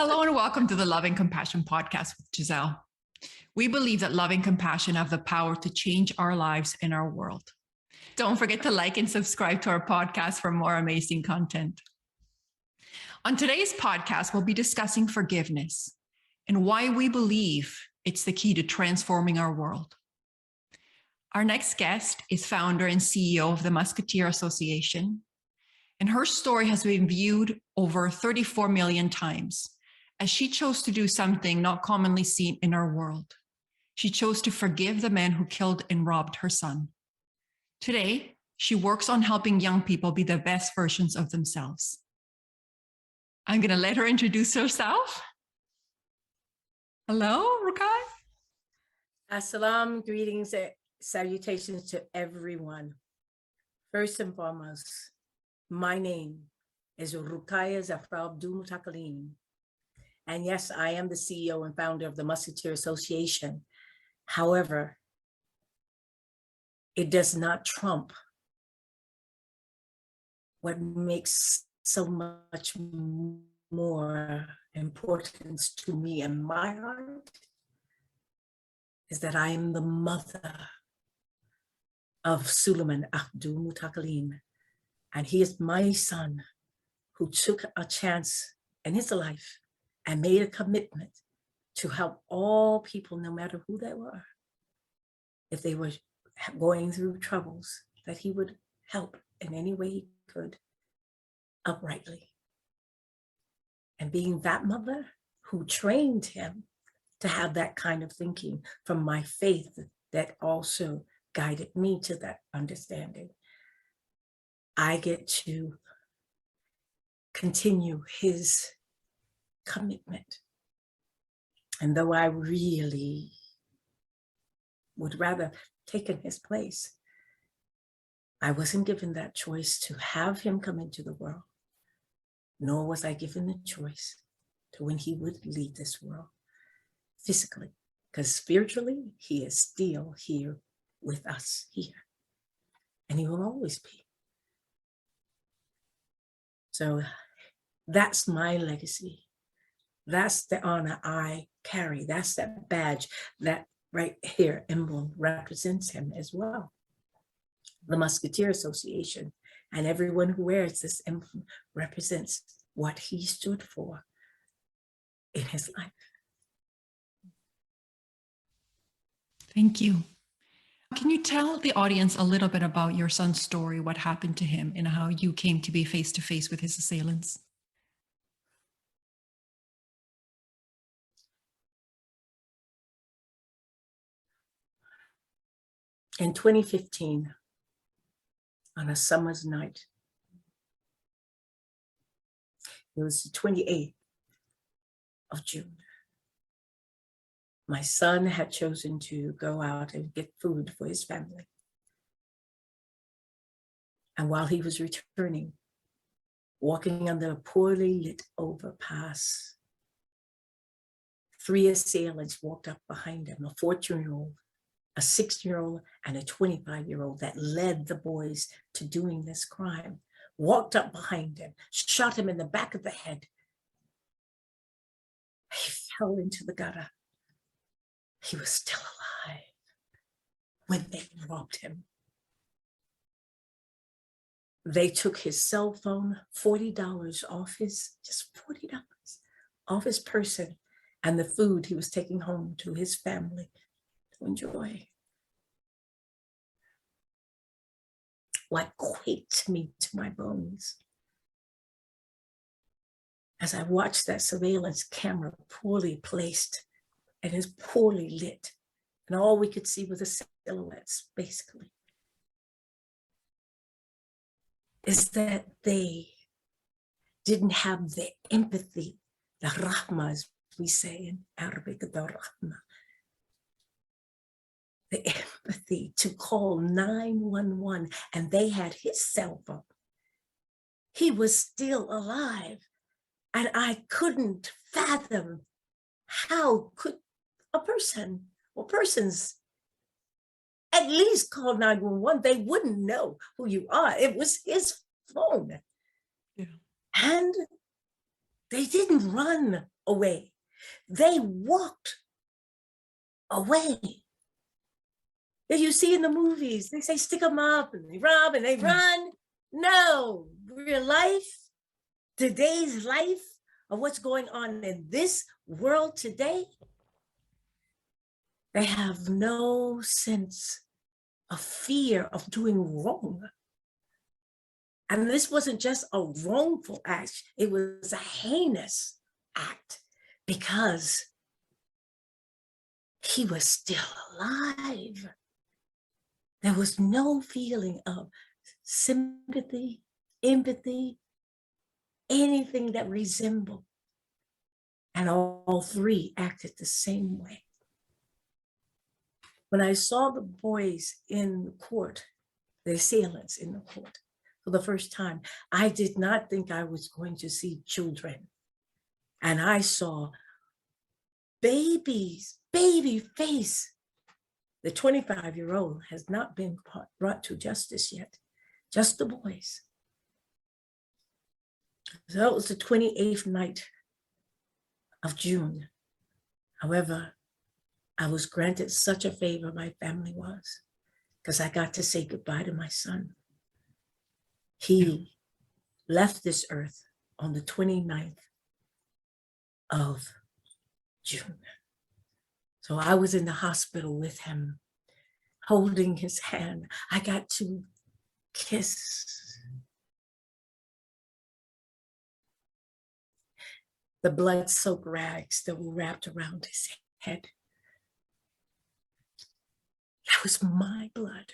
Hello and welcome to the Love and Compassion podcast with Gissele. We believe that love and compassion have the power to change our lives and our world. Don't forget to like and subscribe to our podcast for more amazing content. On today's podcast, we'll be discussing forgiveness and why we believe it's the key to transforming our world. Our next guest is founder and CEO of the Musketeer Association, and her story has been viewed over 34 million times as she chose to do something not commonly seen in our world. She chose to forgive the man who killed and robbed her son. Today, she works on helping young people be the best versions of themselves. I'm going to let her introduce herself. Hello, Rukiye. Assalam, greetings and salutations to everyone. First and foremost, my name is Rukiye Abdul-Mutakallim. And yes, I am the CEO and founder of the Musketeer Association. However, it does not trump what makes so much more importance to me and my heart is that I am the mother of Suleiman Abdul-Mutakallim. And he is my son who took a chance in his life and made a commitment to help all people, no matter who they were. If they were going through troubles, that he would help in any way he could, uprightly. And being that mother who trained him to have that kind of thinking from my faith that also guided me to that understanding, I get to continue his commitment. And though I really would rather take in his place, I wasn't given that choice to have him come into the world, nor was I given the choice to when he would leave this world physically, because spiritually, he is still here with us here, and he will always be. So that's my legacy. That's the honor I carry. That's that badge, that right here emblem represents him as well. The Musketeer Association and everyone who wears this emblem represents what he stood for in his life. Thank you. Can you tell the audience a little bit about your son's story, what happened to him, and how you came to be face to face with his assailants? In 2015, on a summer's night, it was the 28th of June. My son had chosen to go out and get food for his family. And while he was returning, walking under a poorly lit overpass, 3 assailants walked up behind him, a 14-year-old, a 16-year-old, and a 25-year-old that led the boys to doing this crime, walked up behind him, shot him in the back of the head. He fell into the gutter. He was still alive when they robbed him. They took his cell phone, $40 off just $40 off his person, and the food he was taking home to his family to enjoy. What quaked me to my bones as I watched that surveillance camera poorly placed and is poorly lit, and all we could see were the silhouettes, basically, is that they didn't have the empathy, the rahma, as we say in Arabic, the rahma, the empathy to call 911, and they had his cell phone. He was still alive, and I couldn't fathom how could a person or persons at least call 911. They wouldn't know who you are. It was his phone. Yeah. And they didn't run away. They walked away. That you see in the movies, they say stick them up and they rob and they run. No, real life, today's life of what's going on in this world today, they have no sense of fear of doing wrong. And this wasn't just a wrongful act, it was a heinous act because he was still alive. There was no feeling of sympathy, empathy, anything that resembled. And all three acted the same way. When I saw the boys in the court, the assailants in the court for the first time, I did not think I was going to see children. And I saw babies, baby face. The 25-year-old has not been brought to justice yet, just the boys. So that was the 28th night of June. However, I was granted such a favor, my family was, because I got to say goodbye to my son. He left this earth on the 29th of June. So I was in the hospital with him, holding his hand. I got to kiss the blood-soaked rags that were wrapped around his head. That was my blood.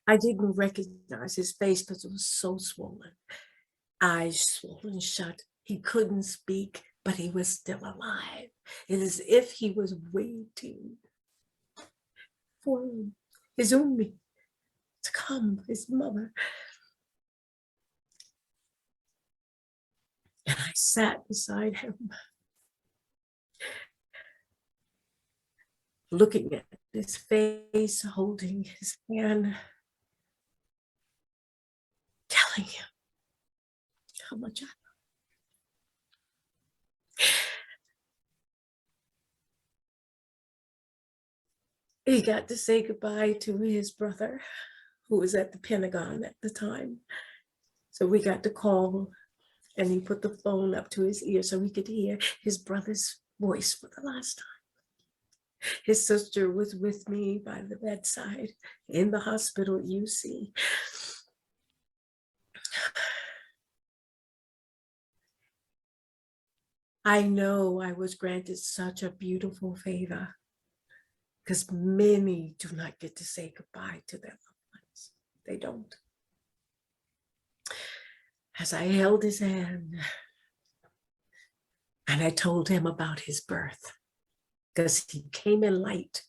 I didn't recognize his face because it was so swollen. Eyes swollen shut. He couldn't speak, but he was still alive. It is as if he was waiting for his Umi to come, his mother. And I sat beside him, looking at his face, holding his hand, telling him how much I love him. He got to say goodbye to his brother, who was at the Pentagon at the time. So we got to call, and he put the phone up to his ear so he could hear his brother's voice for the last time. His sister was with me by the bedside in the hospital at UC. I know I was granted such a beautiful favor because many do not get to say goodbye to their loved ones. They don't. As I held his hand and I told him about his birth, because he came in light.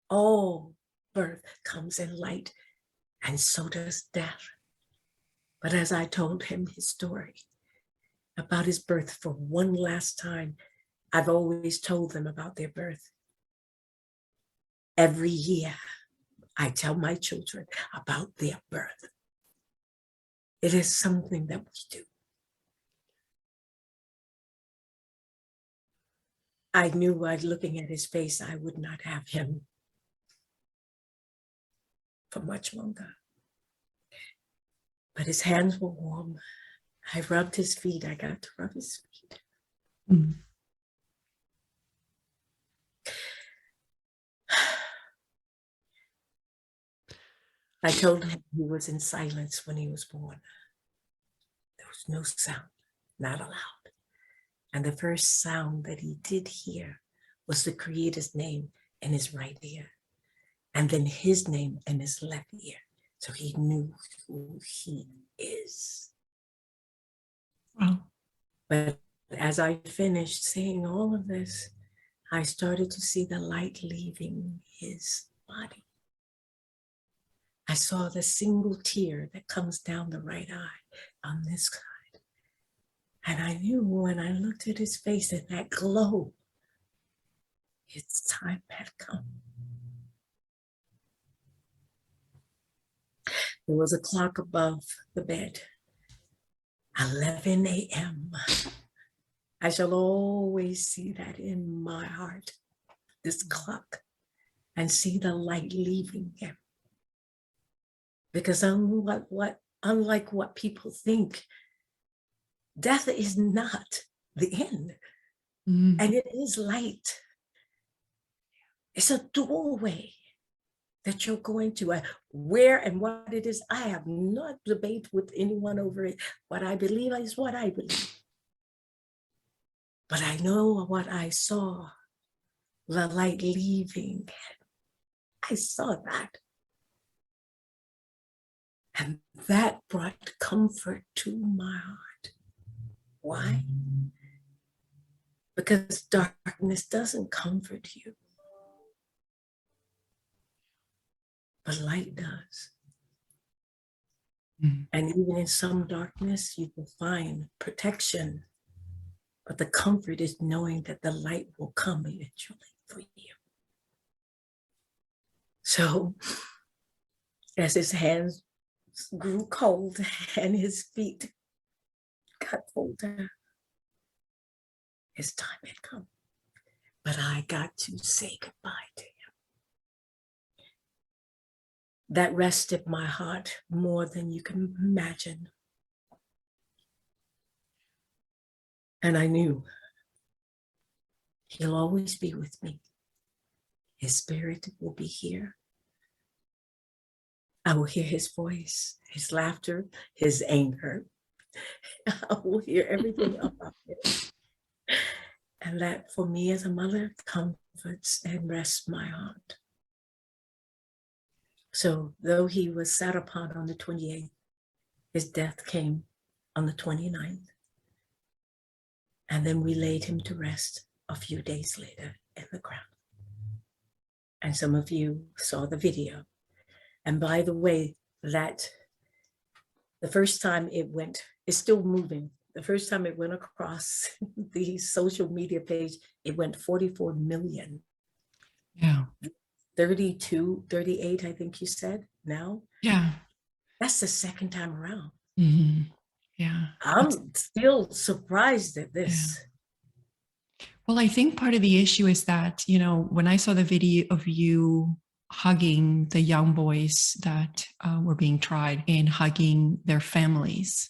All birth comes in light, and so does death. But as I told him his story about his birth for one last time, I've always told them about their birth. Every year, I tell my children about their birth. It is something that we do. I knew by looking at his face, I would not have him for much longer. But his hands were warm. I rubbed his feet. I got to rub his feet. Mm. I told him he was in silence when he was born. There was no sound, not allowed. And the first sound that he did hear was the Creator's name in his right ear, and then his name in his left ear. So he knew who he is. Wow. But as I finished saying all of this, I started to see the light leaving his body. I saw the single tear that comes down the right eye on this side. And I knew when I looked at his face and that glow, its time had come. There was a clock above the bed. 11 a.m. I shall always see that in my heart, this clock, and see the light leaving him. Because unlike what people think, death is not the end. And it is light. It's a doorway that you're going to. Where and what it is, I have not debated with anyone over it. What I believe is what I believe. But I know what I saw, the light leaving. I saw that. And that brought comfort to my heart. Why? Because darkness doesn't comfort you, but light does. And even in some darkness, you will find protection. But the comfort is knowing that the light will come eventually for you. So as his hands grew cold and his feet got colder, his time had come. But I got to say goodbye to him. That rested my heart more than you can imagine. And I knew he'll always be with me. His spirit will be here. I will hear his voice, his laughter, his anger. I will hear everything about it. And that for me as a mother comforts and rests my heart. So though he was sat upon on the 28th, his death came on the 29th. And then we laid him to rest a few days later in the ground. And some of you saw the video. And by the way, that the first time it went, it's still moving. The first time it went across the social media page, it went 44 million. Yeah. 32, 38, I think you said now. Yeah. That's the second time around. Yeah. I'm still surprised at this. Yeah. Well, I think part of the issue is that, you know, when I saw the video of you hugging the young boys that were being tried and hugging their families,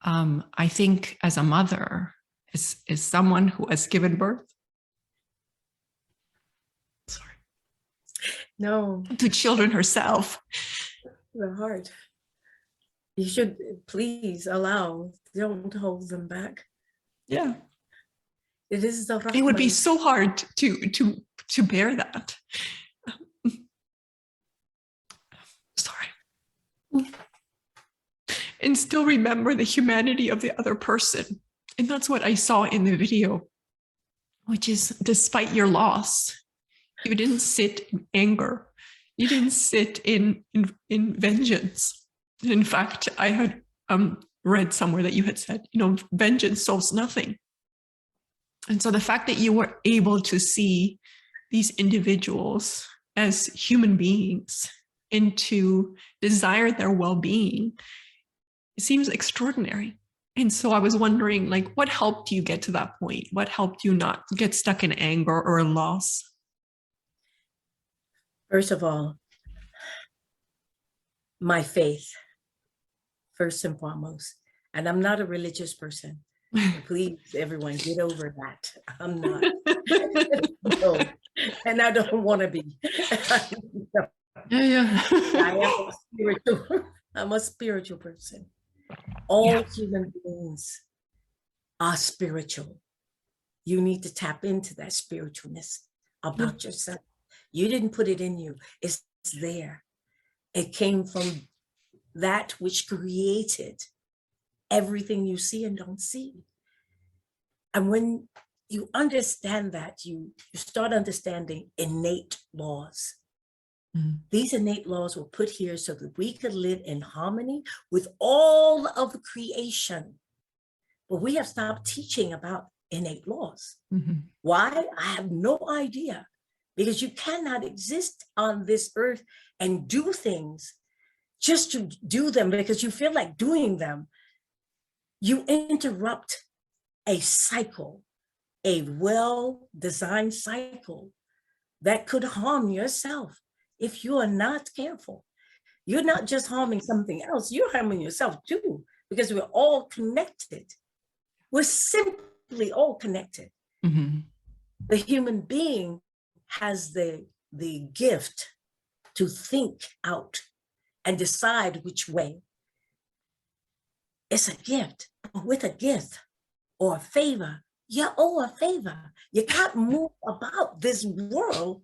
I think as a mother, as someone who has given birth, No, to children herself. the heart. You should please don't hold them back. Yeah. It is the It would be so hard to bear that. Sorry. And still remember the humanity of the other person. And that's what I saw in the video, which is despite your loss, you didn't sit in anger. You didn't sit in vengeance. In fact, I had read somewhere that you had said, you know, vengeance solves nothing. And so the fact that you were able to see these individuals as human beings and to desire their well-being, it seems extraordinary. And so I was wondering, like, what helped you get to that point? What helped you not get stuck in anger or loss? First of all, my faith, first and foremost. And I'm not a religious person. Please, everyone, get over that. I'm not. No, and I don't want to be. Yeah. I am a spiritual. I'm a spiritual person. All human beings are spiritual. You need to tap into that spiritualness about yourself. You didn't put it in you. It's there. It came from that which created everything you see and don't see. And when you understand that, you start understanding innate laws. These innate laws were put here so that we could live in harmony with all of creation. But we have stopped teaching about innate laws. Why? I have no idea. Because you cannot exist on this earth and do things just to do them because you feel like doing them. You interrupt a cycle, a well-designed cycle that could harm yourself if you are not careful. You're not just harming something else, you're harming yourself too, because we're all connected. We're simply all connected. Mm-hmm. The human being has the gift to think out and decide which way. It's a gift. With a gift or a favor, you owe a favor. You can't move about this world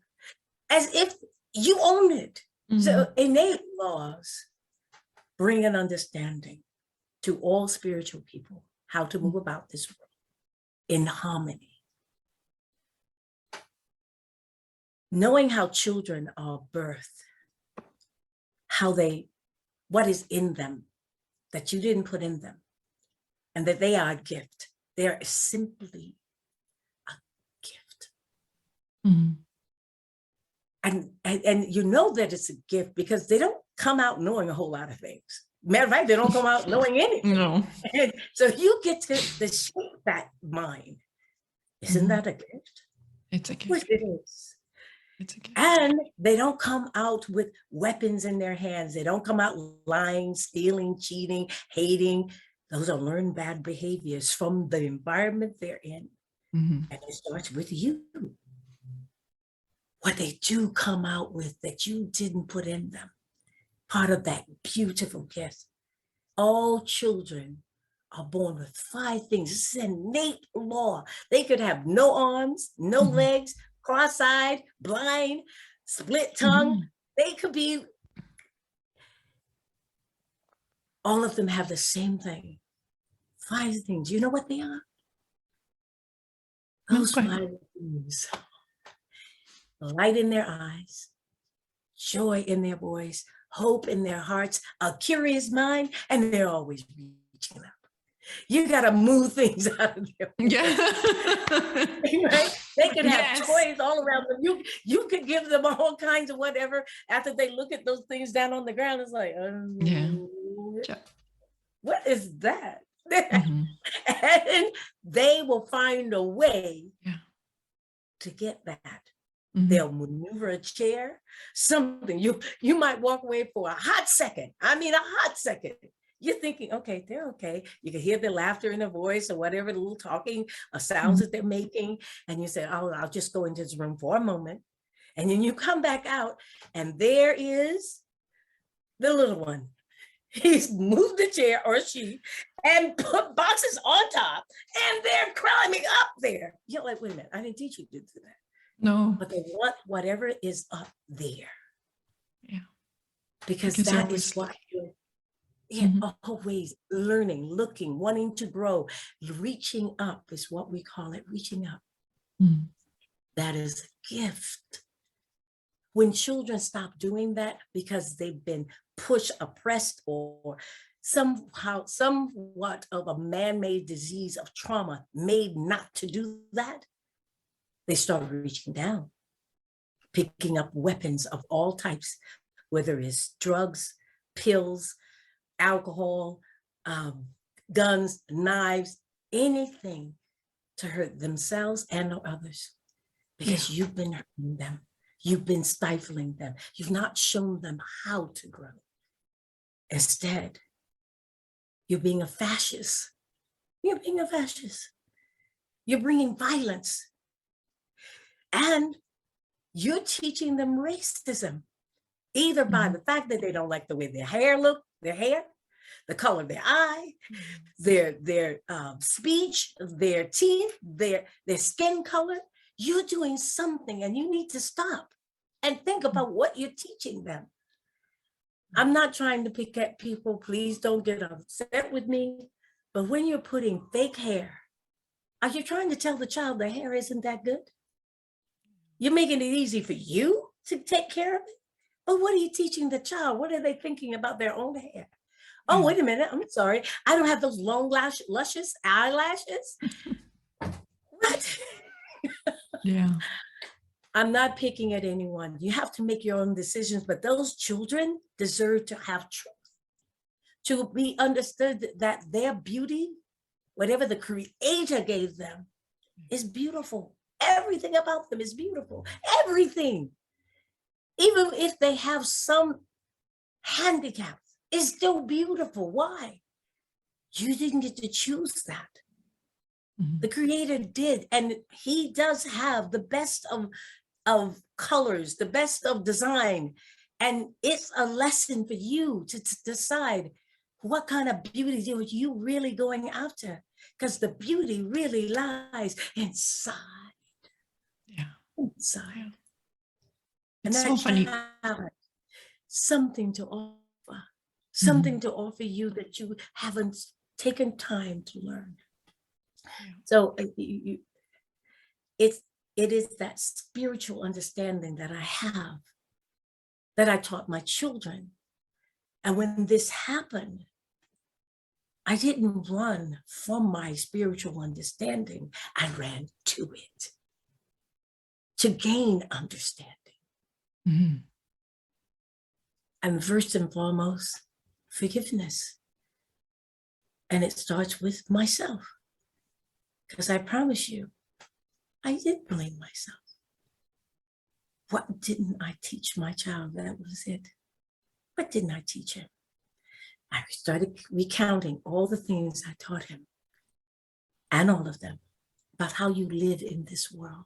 as if you own it. Mm-hmm. So innate laws bring an understanding to all spiritual people how to move about this world in harmony. Knowing how children are birthed, what is in them that you didn't put in them, and that they are a gift. They are simply a gift. Mm-hmm. And you know that it's a gift because they don't come out knowing a whole lot of things. Matter of fact, they don't come out knowing anything. No. And so you get to shape that mind. Isn't that a gift? It's a gift. Well, it is. It's a gift. And they don't come out with weapons in their hands. They don't come out lying, stealing, cheating, hating. Those are learned bad behaviors from the environment they're in. Mm-hmm. And it starts with you. What they do come out with that you didn't put in them. Part of that beautiful gift. All children are born with 5 things. This is an innate law. They could have no arms, no mm-hmm. legs, cross-eyed, blind, split tongue. Mm-hmm. They could be, all of them have the same thing. 5 things. You know what they are? Those 5 things. Light in their eyes, joy in their voice, hope in their hearts, a curious mind, and they're always reaching up. You got to move things out of there. Yeah. Right? They could have toys all around them. You could give them all kinds of whatever. After they look at those things down on the ground, it's like, what is that? Mm-hmm. And they will find a way to get that. Mm-hmm. They'll maneuver a chair, something. You might walk away for a hot second. I mean, a hot second. You're thinking, okay, they're okay. You can hear the laughter in their voice or whatever, the little talking or sounds that they're making. And you say, oh, I'll just go into this room for a moment. And then you come back out and there is the little one. He's moved the chair or she and put boxes on top and they're climbing up there. You're like, wait a minute, I didn't teach you to do that. No. But they want whatever is up there. Yeah. Because that is what you're always learning, looking, wanting to grow. Reaching up is what we call it, reaching up. Mm. That is a gift. When children stop doing that because they've been pushed, oppressed, or somewhat of a man-made disease of trauma made not to do that, they start reaching down, picking up weapons of all types, whether it's drugs, pills, alcohol, guns, knives, anything to hurt themselves and others, because you've been hurting them. You've been stifling them. You've not shown them how to grow. Instead, you're being a fascist. You're being a fascist. You're bringing violence. And you're teaching them racism, either by the fact that they don't like the way their hair, the color of their eye, their speech, their teeth, their skin color. You're doing something and you need to stop and think about what you're teaching them. I'm not trying to pick at people. Please don't get upset with me. But when you're putting fake hair, are you trying to tell the child their hair isn't that good? You're making it easy for you to take care of it. But what are you teaching the child? What are they thinking about their own hair? Oh, wait a minute. I'm sorry. I don't have those long, luscious eyelashes. What? Yeah. I'm not picking at anyone. You have to make your own decisions, but those children deserve to have truth, to be understood that their beauty whatever the Creator gave them is beautiful. Everything about them is beautiful. Everything. Even if they have some handicaps, it's still beautiful. Why? You didn't get to choose that. The Creator did, and He does have the best of colors, the best of design. And it's a lesson for you to decide what kind of beauty are you really going after, because the beauty really lies inside. Yeah. Inside. Yeah. And It's so funny. Something to offer, something to offer you that you haven't taken time to learn. Yeah. So it is that spiritual understanding that I have, that I taught my children. And when this happened, I didn't run from my spiritual understanding. I ran to it to gain understanding. And first and foremost, forgiveness. And it starts with myself. Because I promise you, I did blame myself. What didn't I teach my child? That was it. What didn't I teach him? I started recounting all the things I taught him, and all of them, about how you live in this world.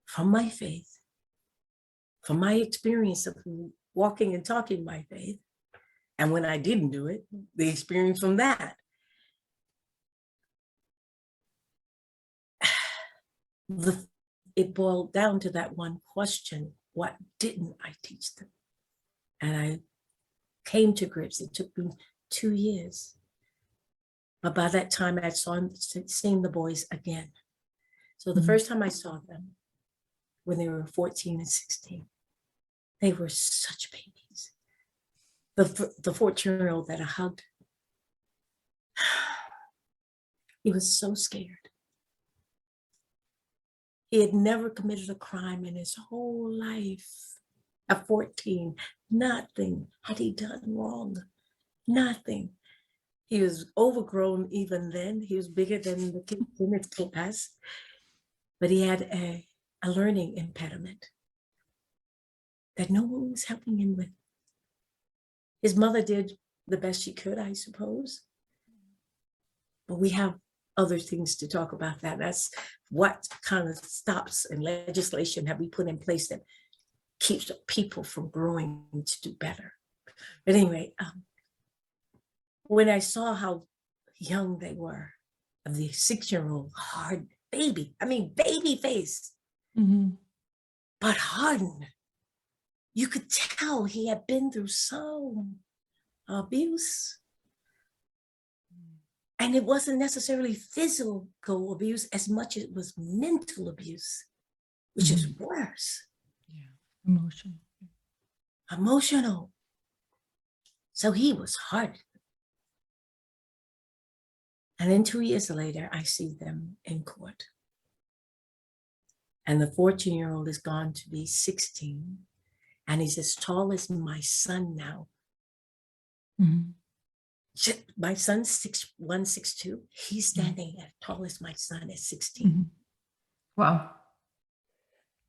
From my faith, from my experience of walking and talking my faith, and when I didn't do it, the experience from that. It boiled down to that one question: what didn't I teach them? And I came to grips. It took me 2 years. But by that time, I had seen the boys again. So the first time I saw them, when they were 14 and 16, they were such babies. The 14-year-old that I hugged, he was so scared. He had never committed a crime in his whole life. At 14, nothing had he done wrong. Nothing. He was overgrown even then. He was bigger than the kids in his class. But he had a learning impediment that no one was helping him with. His mother did the best she could, I suppose. But we have other things to talk about that. That's what kind of stops and legislation have we put in place that keeps people from growing to do better. But anyway, when I saw how young they were, of the 6-year-old, hard baby, baby face, but hardened. You could tell he had been through some abuse. And it wasn't necessarily physical abuse as much as it was mental abuse, which is worse. Yeah, emotional. So he was hard. And then 2 years later, I see them in court. And the 14-year-old is gone to be 16. And he's as tall as my son now. My son's 6'1", 6'2". He's standing as tall as my son at 16. Wow.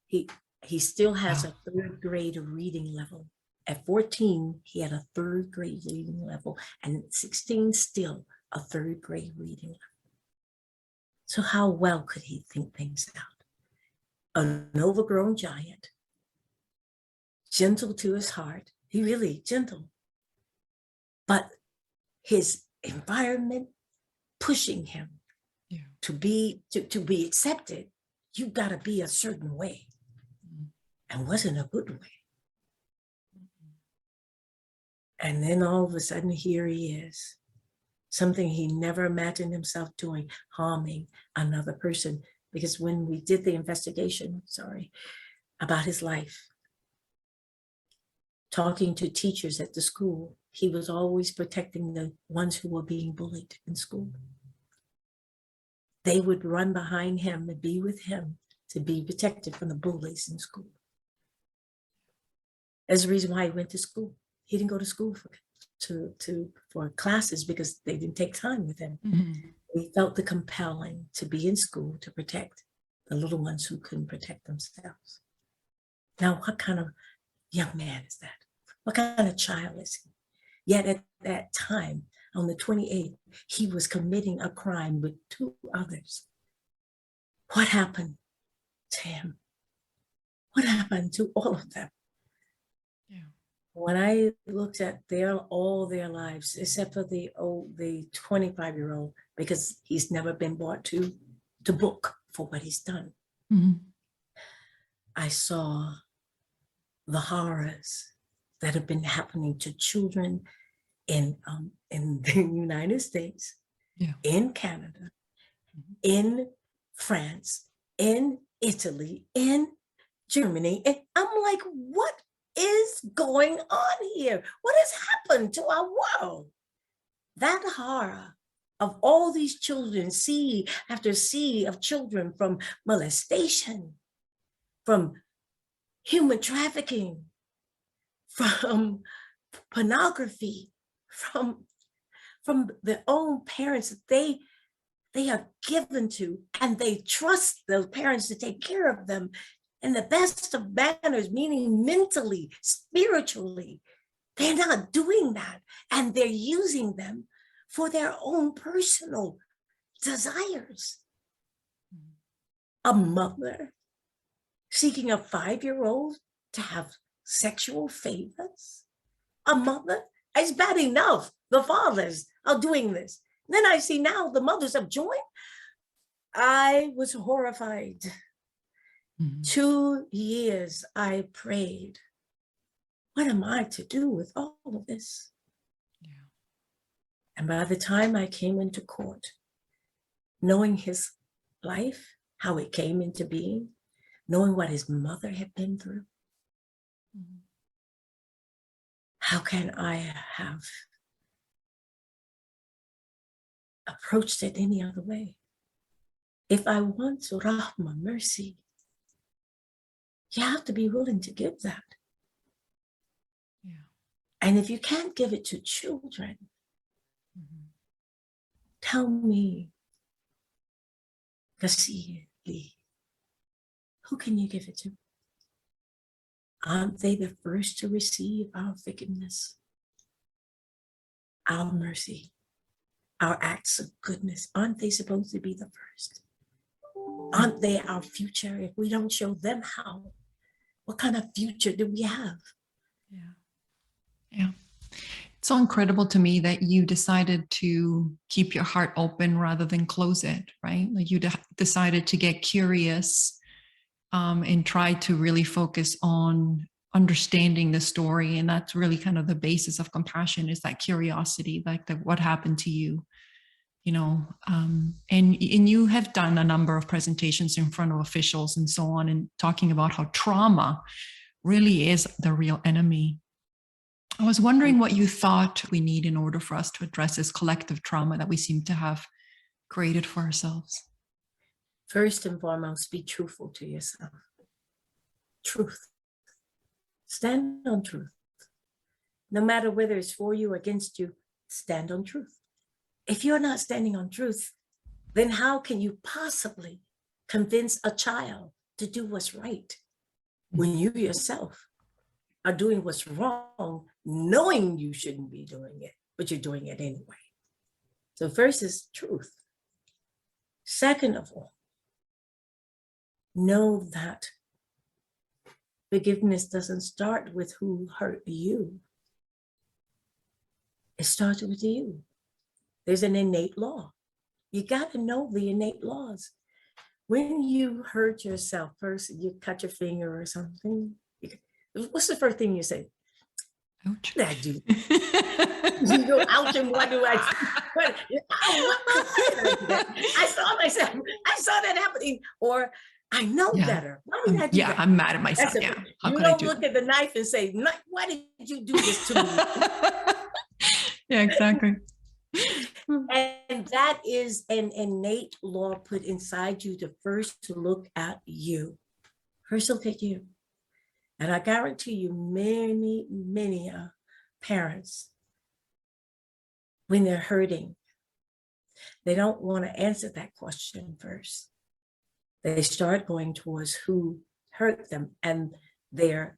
He still has a 3rd grade reading level. At 14, he had a 3rd grade reading level, and at 16, still a 3rd grade reading level. So how well could he think things out? An overgrown giant, gentle to his heart. He really gentle. But his environment pushing him to be accepted, you gotta be a certain way. And wasn't a good way. And then all of a sudden, here he is. Something he never imagined himself doing, harming another person. Because when we did the investigation, about his life, talking to teachers at the school, he was always protecting the ones who were being bullied in school. They would run behind him and be with him to be protected from the bullies in school. That's the reason why he went to school. He didn't go to school for for classes because they didn't take time with him. Mm-hmm. We felt the compelling to be in school to protect the little ones who couldn't protect themselves. Now, what kind of young man is that? What kind of child is he? Yet at that time, on the 28th, he was committing a crime with 2 others. What happened to him? What happened to all of them? Yeah. When I looked at all their lives, except for the 25-year-old, because he's never been brought to book for what he's done, Mm-hmm. I saw the horrors that have been happening to children in the United States, Yeah. in Canada, Mm-hmm. in France, in Italy, in Germany. And I'm like, what is going on here? What has happened to our world? That horror of all these children, sea after sea of children, from molestation, from human trafficking, from pornography, from their own parents that they are given to, and they trust those parents to take care of them in the best of manners, meaning mentally, spiritually. They're not doing that, and they're using them for their own personal desires. A mother seeking a 5-year-old to have sexual favors. A mother, it's bad enough the fathers are doing this. Then I see now the mothers have joined. I was horrified. Mm-hmm. 2 years I prayed. What am I to do with all of this? Yeah. And by the time I came into court, knowing his life, how it came into being, knowing what his mother had been through, Mm-hmm. how can I have approached it any other way? If I want to rahmah, mercy, you have to be willing to give that. Yeah. And if you can't give it to children, Mm-hmm. tell me, Gissele, who can you give it to? Aren't they the first to receive our forgiveness, our mercy, our acts of goodness? Aren't they supposed to be the first? Aren't they our future? If we don't show them how, what kind of future do we have? Yeah. Yeah. It's so incredible to me that you decided to keep your heart open rather than close it, right? Like you decided to get curious and try to really focus on understanding the story. And that's really kind of the basis of compassion, is that curiosity, like what happened to you, you know. And you have done a number of presentations in front of officials and so on, and talking about how trauma really is the real enemy. I was wondering what you thought we need in order for us to address this collective trauma that we seem to have created for ourselves. First and foremost, be truthful to yourself. Truth. Stand on truth. No matter whether it's for you or against you, stand on truth. If you're not standing on truth, then how can you possibly convince a child to do what's right when you yourself are doing what's wrong, knowing you shouldn't be doing it, but you're doing it anyway? So first is truth. Second of all, know that forgiveness doesn't start with who hurt you. It starts with you. There's an innate law. You got to know the innate laws. When you hurt yourself, first you cut your finger or something, what's the first thing you say? Ouch. What did I do? You go, ouch, and what do I do? Why did I do that? I saw myself, I saw that happening, or I know better. Why did I do that? I'm mad at myself. That's Yeah. You don't look at the knife and say, why did you do this to me? Yeah, exactly. And that is an innate law put inside you to first look at you. First look at you. And I guarantee you, many parents when they're hurting, they don't want to answer that question first. They start going towards who hurt them, and they're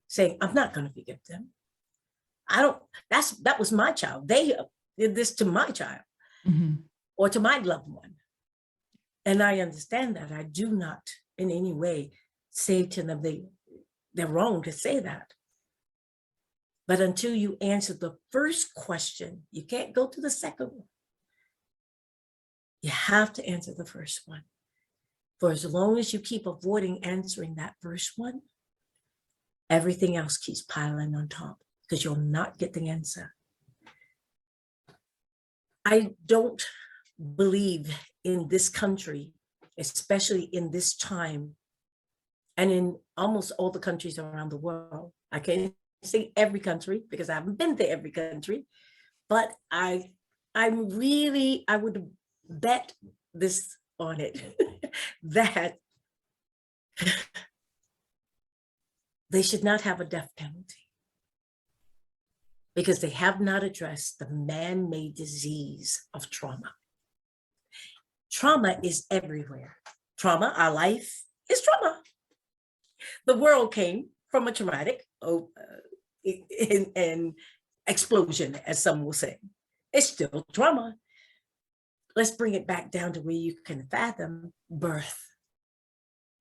saying, I'm not going to forgive them. That was my child. They did this to my child or to my loved one. And I understand that. I do not in any way say to them they're wrong to say that. But until you answer the first question, you can't go to the second one. You have to answer the first one. For as long as you keep avoiding answering that first one, everything else keeps piling on top because you'll not get the answer. I don't believe in this country, especially in this time, and in almost all the countries around the world. I can't say every country because I haven't been to every country, but I would bet this on it that they should not have a death penalty because they have not addressed the man-made disease of trauma. Trauma is everywhere. Trauma, our life, is trauma. The world came from a traumatic explosion, as some will say. It's still trauma. Let's bring it back down to where you can fathom birth.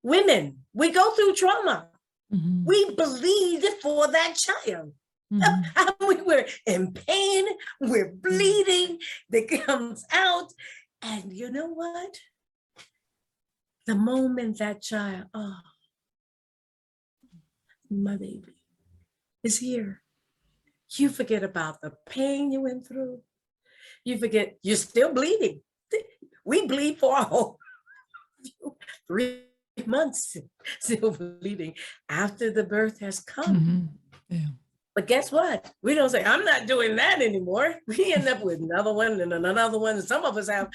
Women, we go through trauma. We bleed for that child. We were in pain, we're bleeding, that comes out. And you know what? The moment that child, my baby is here, you forget about the pain you went through. You forget you're still bleeding. We bleed for a whole 3 months, still bleeding after the birth has come. Yeah. But guess what? We don't say, I'm not doing that anymore. We end up with another one and another one. And some of us have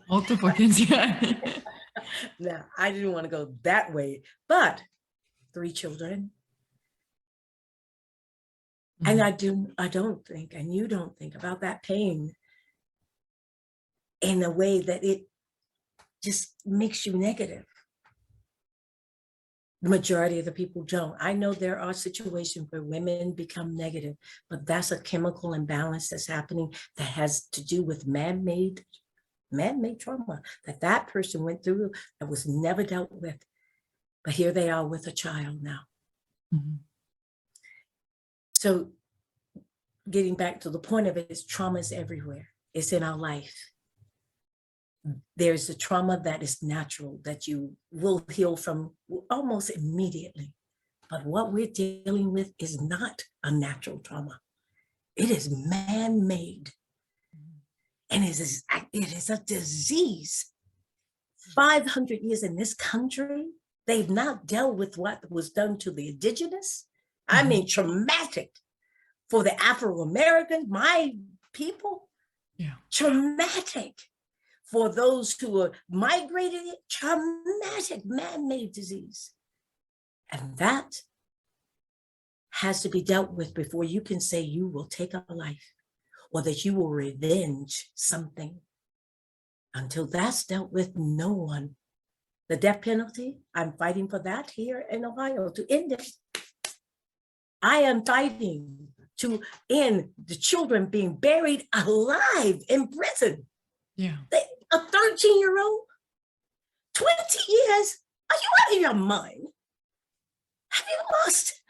multiple kids. Yeah. Now, I didn't want to go that way, but 3 children. And I don't think, and you don't think about that pain in a way that it just makes you negative. The majority of the people don't. I know there are situations where women become negative, but that's a chemical imbalance that's happening that has to do with man-made trauma that person went through that was never dealt with. But here they are with a child now. So getting back to the point of it is trauma is everywhere. It's in our life. There's a trauma that is natural that you will heal from almost immediately. But what we're dealing with is not a natural trauma. It is man-made. And it is a disease. 500 years in this country, they've not dealt with what was done to the indigenous. I mean, traumatic for the Afro-Americans, my people. Yeah. Traumatic for those who are migrated, traumatic man-made disease. And that has to be dealt with before you can say you will take a life or that you will revenge something. Until that's dealt with, no one. The death penalty, I'm fighting for that here in Ohio to end it. I am fighting to end the children being buried alive in prison. Yeah. A 13-year-old, 20 years? Are you out of your mind? Have you lost?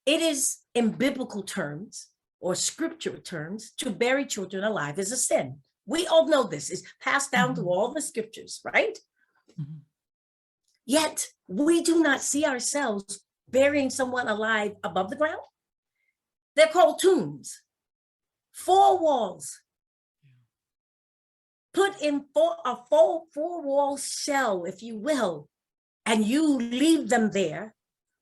It is in biblical terms or scripture terms, to bury children alive is a sin. We all know this. It's passed down through all the scriptures, right? Yet we do not see ourselves burying someone alive above the ground. They're called tombs. 4 walls. Put in a four-wall shell, if you will, and you leave them there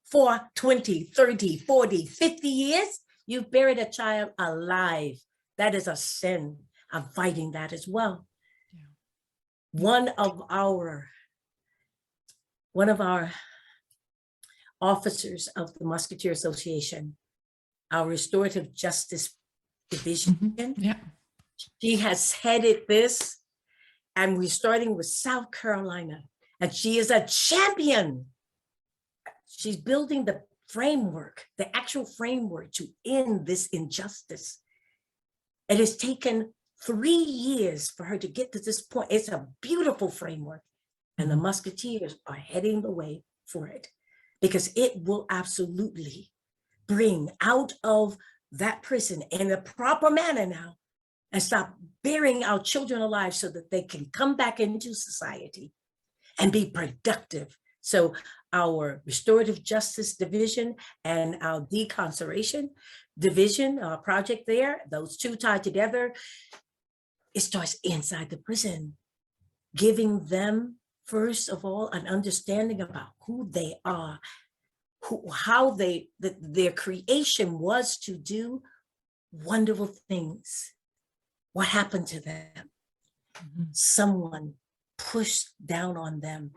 for 20, 30, 40, 50 years, you've buried a child alive. That is a sin. I'm fighting that as well. Yeah. One of our officers of the Musketeer Association, our restorative justice Division. Yeah. She has headed this, and we're starting with South Carolina, and she is a champion. She's building the framework, the actual framework to end this injustice. It has taken 3 years for her to get to this point. It's a beautiful framework, and the Musketeers are heading the way for it, because it will absolutely bring out of that prison in a proper manner now, and stop burying our children alive so that they can come back into society and be productive. So our restorative justice division and our decarceration division project there, those two tied together, it starts inside the prison, giving them, first of all, an understanding about who they are, how their creation was to do wonderful things. What happened to them? Someone pushed down on them,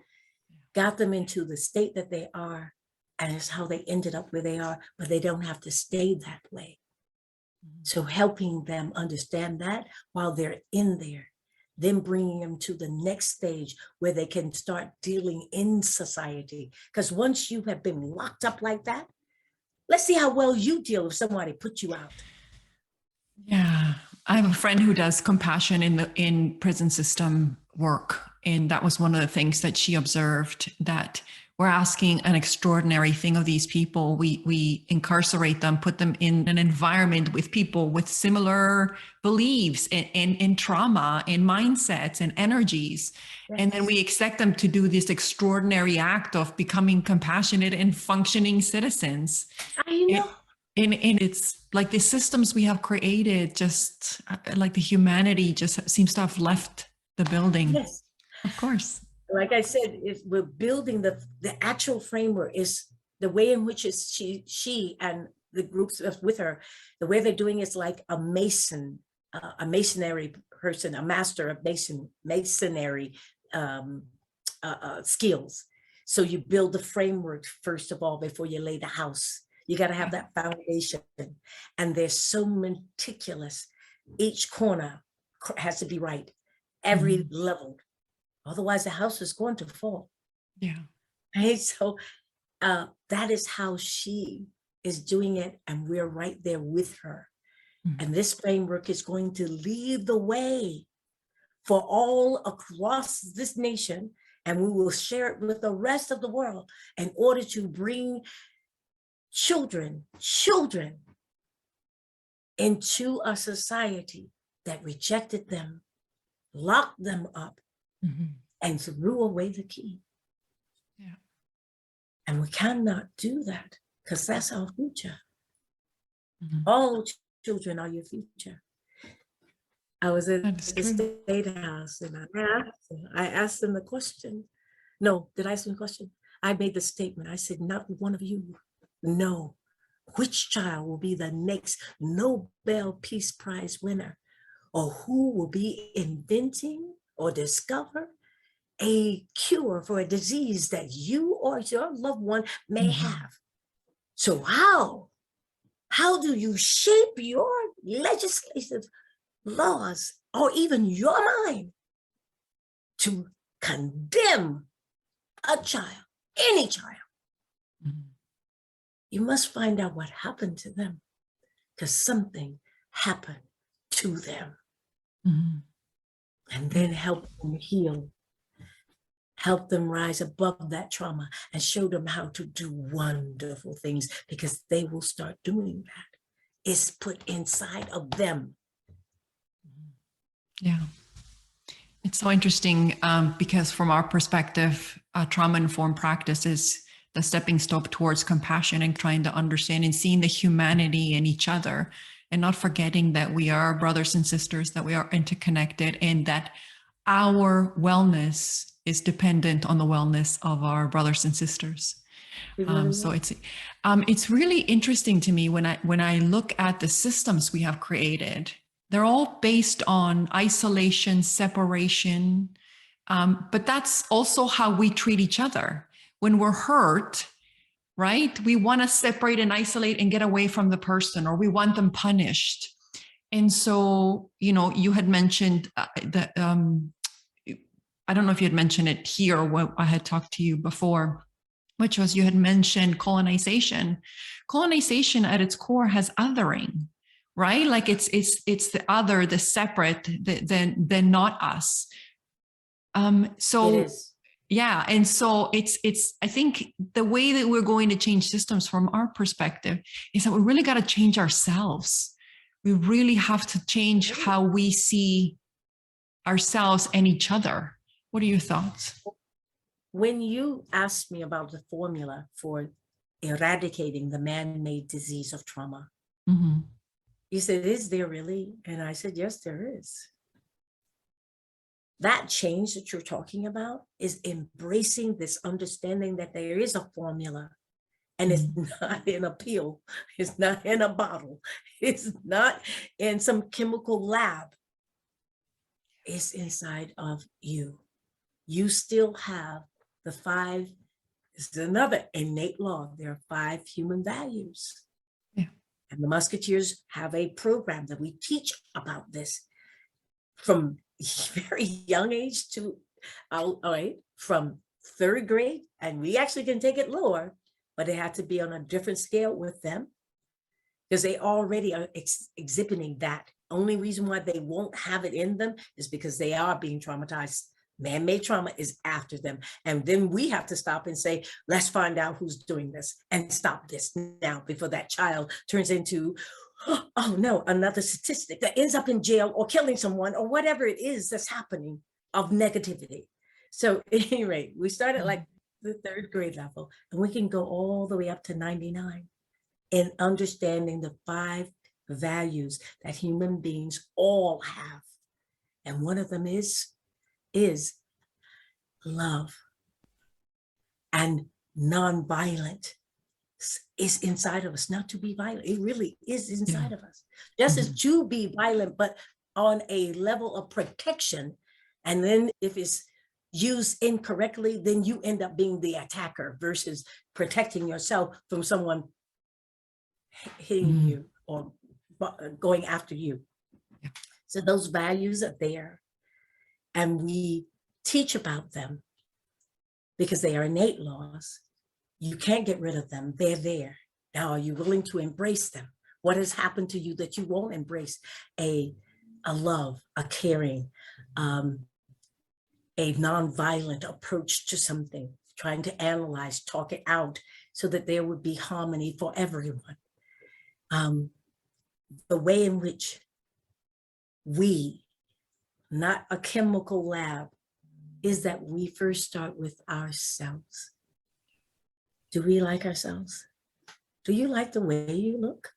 got them into the state that they are, and it's how they ended up where they are, but they don't have to stay that way. So helping them understand that while they're in there, then bringing them to the next stage where they can start dealing in society. Because once you have been locked up like that, let's see how well you deal if somebody put you out. Yeah. I have a friend who does compassion in prison system work. And that was one of the things that she observed, that we're asking an extraordinary thing of these people. We incarcerate them, put them in an environment with people with similar beliefs and trauma and mindsets and energies. Yes. And then we expect them to do this extraordinary act of becoming compassionate and functioning citizens. I know. And it's like the systems we have created, just like the humanity just seems to have left the building. Yes. Of course. Like I said, we're building the actual framework is the way in which is she and the groups with her, the way they're doing is like a mason, a masonry person, a master of masonry skills. So you build the framework first of all before you lay the house. You got to have that foundation, and they're so meticulous. Each corner has to be right, every level. Otherwise, the house is going to fall. Yeah. Right. So that is how she is doing it. And we're right there with her. And this framework is going to lead the way for all across this nation. And we will share it with the rest of the world in order to bring children into a society that rejected them, locked them up, and threw away the key. Yeah. And we cannot do that because that's our future. All children are your future. I was at the State House and I asked them the question. No, did I ask them the question? I made the statement. I said, not one of you know which child will be the next Nobel Peace Prize winner, or who will be inventing or discover a cure for a disease that you or your loved one may have. So how do you shape your legislative laws or even your mind to condemn a child, any child? You must find out what happened to them, because something happened to them. And then help them heal, help them rise above that trauma, and show them how to do wonderful things, because they will start doing that. It's put inside of them. Yeah. It's so interesting because from our perspective, trauma-informed practice is the stepping stone towards compassion and trying to understand and seeing the humanity in each other, and not forgetting that we are brothers and sisters, that we are interconnected, and that our wellness is dependent on the wellness of our brothers and sisters. So it's really interesting to me when I look at the systems we have created. They're all based on isolation, separation, but that's also how we treat each other. When we're hurt, right? We want to separate and isolate and get away from the person, or we want them punished. And so, you had mentioned that, I don't know if you had mentioned it here or when I had talked to you before, which was you had mentioned colonization. Colonization at its core has othering, right? Like it's the other, the separate, the not us. So It is. yeah, and so it's I think the way that we're going to change systems from our perspective is that we really got to change ourselves. We really have to change how we see ourselves and each other. What are your thoughts? When you asked me about the formula for eradicating the man-made disease of trauma, Mm-hmm. you said, is there really? And I said, yes, there is. That change that you're talking about is embracing this understanding that there is a formula, and it's not in a pill, it's not in a bottle, it's not in some chemical lab. It's inside of you. You still have the 5, this is another innate law. There are 5 human values. Yeah. And the Musketeers have a program that we teach about this from very young age to, all right, from 3rd grade. And we actually can take it lower, but it had to be on a different scale with them because they already are exhibiting that. Only reason why they won't have it in them is because they are being traumatized. Man-made trauma is after them. And then we have to stop and say, let's find out who's doing this and stop this now before that child turns into, oh no, another statistic that ends up in jail or killing someone or whatever it is that's happening of negativity. So at any rate, we started like the 3rd grade level, and we can go all the way up to 99 in understanding the 5 values that human beings all have. And one of them is love, and nonviolent is inside of us. Not to be violent, it really is inside of us. Just as to be violent, but on a level of protection. And then if it's used incorrectly, then you end up being the attacker versus protecting yourself from someone hitting you or going after you. So those values are there, and we teach about them because they are innate laws. You can't get rid of them. They're there. Now, are you willing to embrace them? What has happened to you that you won't embrace? A love, a caring, a nonviolent approach to something, trying to analyze, talk it out so that there would be harmony for everyone. The way in which we, not a chemical lab, is that we first start with ourselves. Do we like ourselves? Do you like the way you look?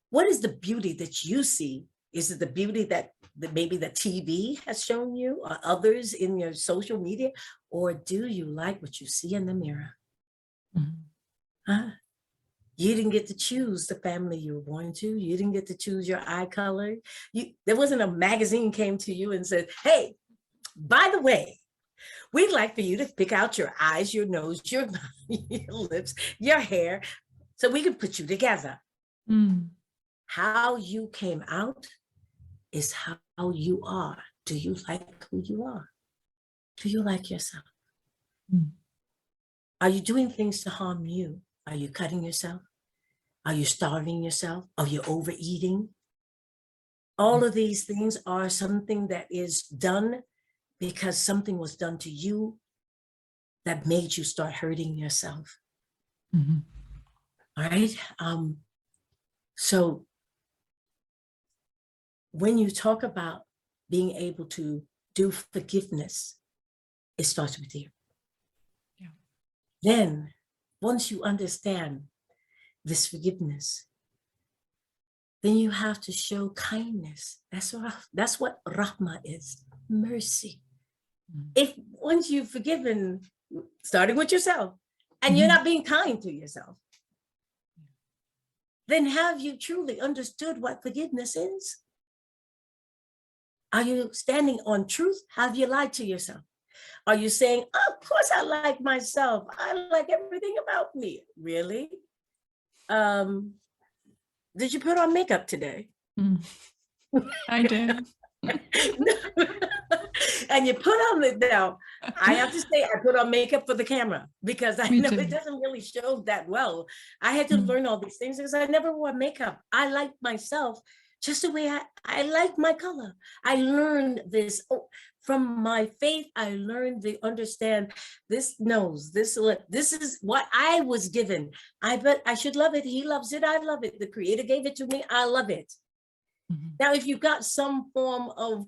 What is the beauty that you see? Is it the beauty that maybe the TV has shown you or others in your social media? Or do you like what you see in the mirror? Huh? You didn't get to choose the family you were born to. You didn't get to choose your eye color. There wasn't a magazine came to you and said, hey, by the way, we'd like for you to pick out your eyes, your nose, your lips, your hair, so we can put you together. How you came out is how you are. Do you like who you are? Do you like yourself? Are you doing things to harm you? Are you cutting yourself? Are you starving yourself? Are you overeating? All of these things are something that is done because something was done to you that made you start hurting yourself. All right. So when you talk about being able to do forgiveness, it starts with you. Then once you understand this forgiveness, then you have to show kindness. That's what rahma is, mercy. If once you've forgiven, starting with yourself, and you're not being kind to yourself, then have you truly understood what forgiveness is? Are you standing on truth? Have you lied to yourself? Are you saying, oh, of course I like myself. I like everything about me. Really? Did you put on makeup today? Mm. I do. And you put on the, now, I have to say, I put on makeup for the camera because I Me know too. it doesn't really show that well. I had to learn all these things because I never wore makeup. I like myself just the way I like my color. I learned this from my faith. I learned to understand this nose, this lip. This is what I was given. I bet I should love it. He loves it. I love it. The creator gave it to me. I love it. Now, if you've got some form of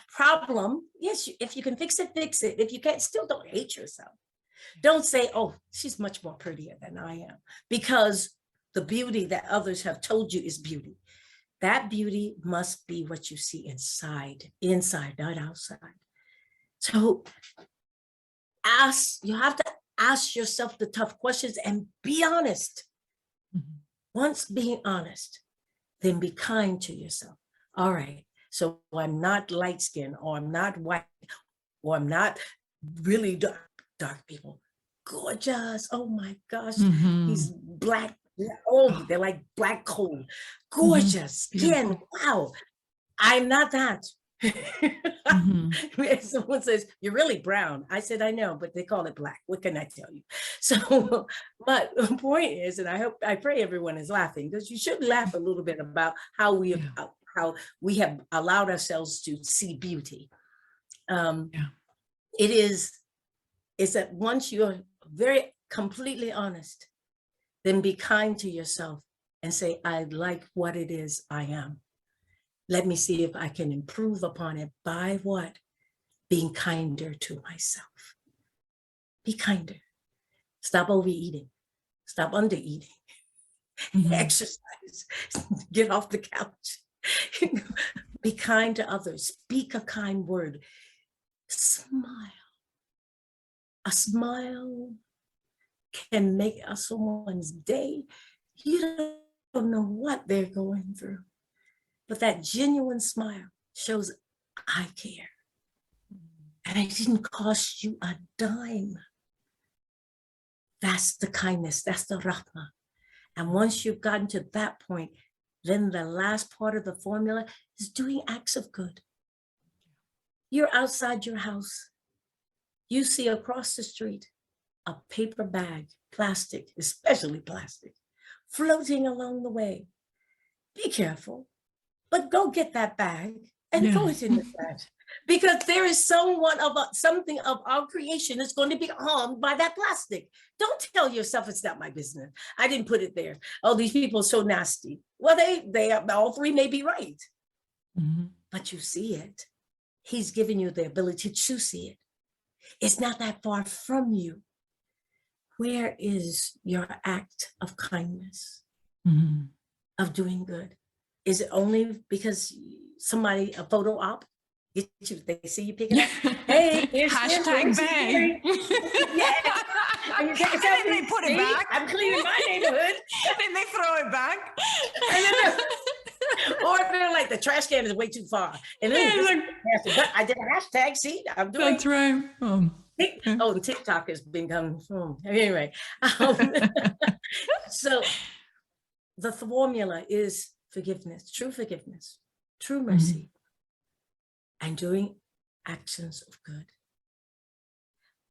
problem, yes, if you can fix it, fix it. If you can't, still don't hate yourself. Don't say, oh, she's much more prettier than I am, because the beauty that others have told you is beauty. That beauty must be what you see inside, not outside. So you have to ask yourself the tough questions and be honest. Once being honest, then be kind to yourself. All right, so I'm not light skinned, or I'm not white, or I'm not really dark people. Gorgeous. Oh my gosh, he's black. Oh, they're like black coal. Gorgeous skin. Wow, I'm not that. Someone says, you're really brown. I said, I know, but they call it black. What can I tell you? So, but the point is, and I pray everyone is laughing, because you should laugh a little bit about how we have allowed ourselves to see beauty. It's that once you're very completely honest, then be kind to yourself and say, I like what it is I am. Let me see if I can improve upon it by what? Being kinder to myself. Be kinder. Stop overeating. Stop undereating. Exercise. Get off the couch. Be kind to others. Speak a kind word. Smile. A smile can make someone's day. You don't know what they're going through. But that genuine smile shows I care. And it didn't cost you a dime. That's the kindness, that's the rahmah. And once you've gotten to that point, then the last part of the formula is doing acts of good. You're outside your house. You see across the street a paper bag, plastic, especially plastic, floating along the way. Be careful. But go get that bag and throw it in the trash, because there is something of our creation that's going to be harmed by that plastic. Don't tell yourself it's not my business. I didn't put it there. Oh, these people are so nasty. Well, they all three may be right, but you see it. He's given you the ability to see it. It's not that far from you. Where is your act of kindness, of doing good? Is it only because a photo op, they see you pick it up? Hey, here's hashtag bang. Yeah. And you take a selfie, and then they put it back. I'm cleaning my neighborhood. Then they throw it back. Or they're like, the trash can is way too far. And then I did a hashtag, see, I'm doing. That's right. And TikTok has become, anyway. So the formula is forgiveness, true mercy, and doing actions of good.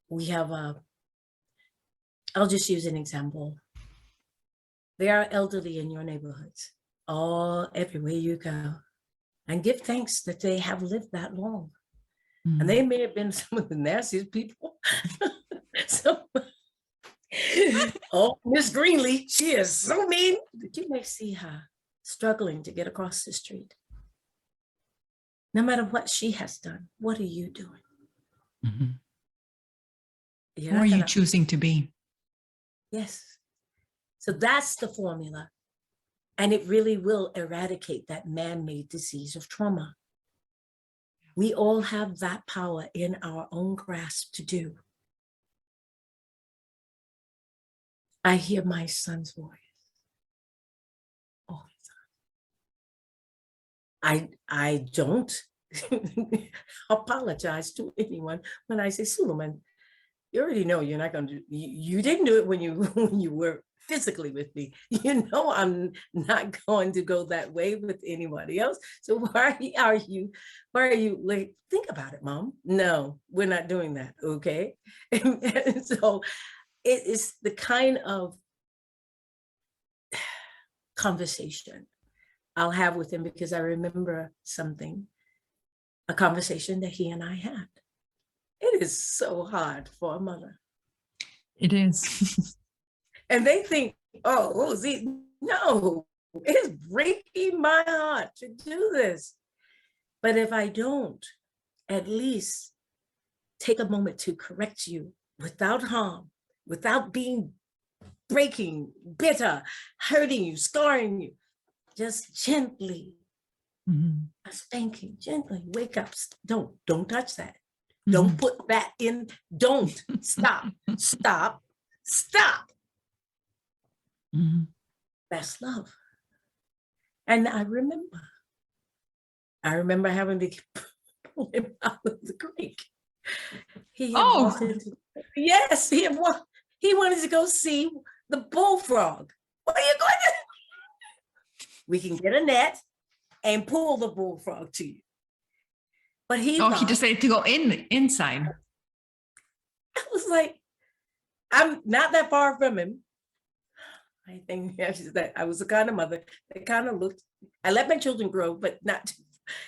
We have I'll just use an example. There are elderly in your neighborhoods, everywhere you go, and give thanks that they have lived that long. And they may have been some of the nastiest people. Miss Greenlee, she is so mean. But you may see her struggling to get across the street. No matter what she has done, what are you doing? Who are you choosing to be? Yes. So that's the formula. And it really will eradicate that man-made disease of trauma. We all have that power in our own grasp to do. I hear my son's voice all the time. I don't apologize to anyone when I say, Suleiman, you already know you're not going to do. You didn't do it when you were physically with me. You know, I'm not going to go that way with anybody else. So why are you like, think about it, Mom? No, we're not doing that. Okay. And so it is the kind of conversation I'll have with him, because I remember a conversation that he and I had. It is so hard for a mother. It is. And they think, oh, see, no, it's breaking my heart to do this. But if I don't, at least take a moment to correct you without harm, without being breaking, bitter, hurting you, scarring you, just gently, a spanking, gently, wake up. Don't touch that. Don't put that in. Don't stop. That's love. And I remember having to pull him out of the creek. Yes, he wanted to go see the bullfrog. What are you going to do? We can get a net and pull the bullfrog to you. But he decided to go inside. I was like, I'm not that far from him. I think that I was the kind of mother that kind of looked, I let my children grow, but not,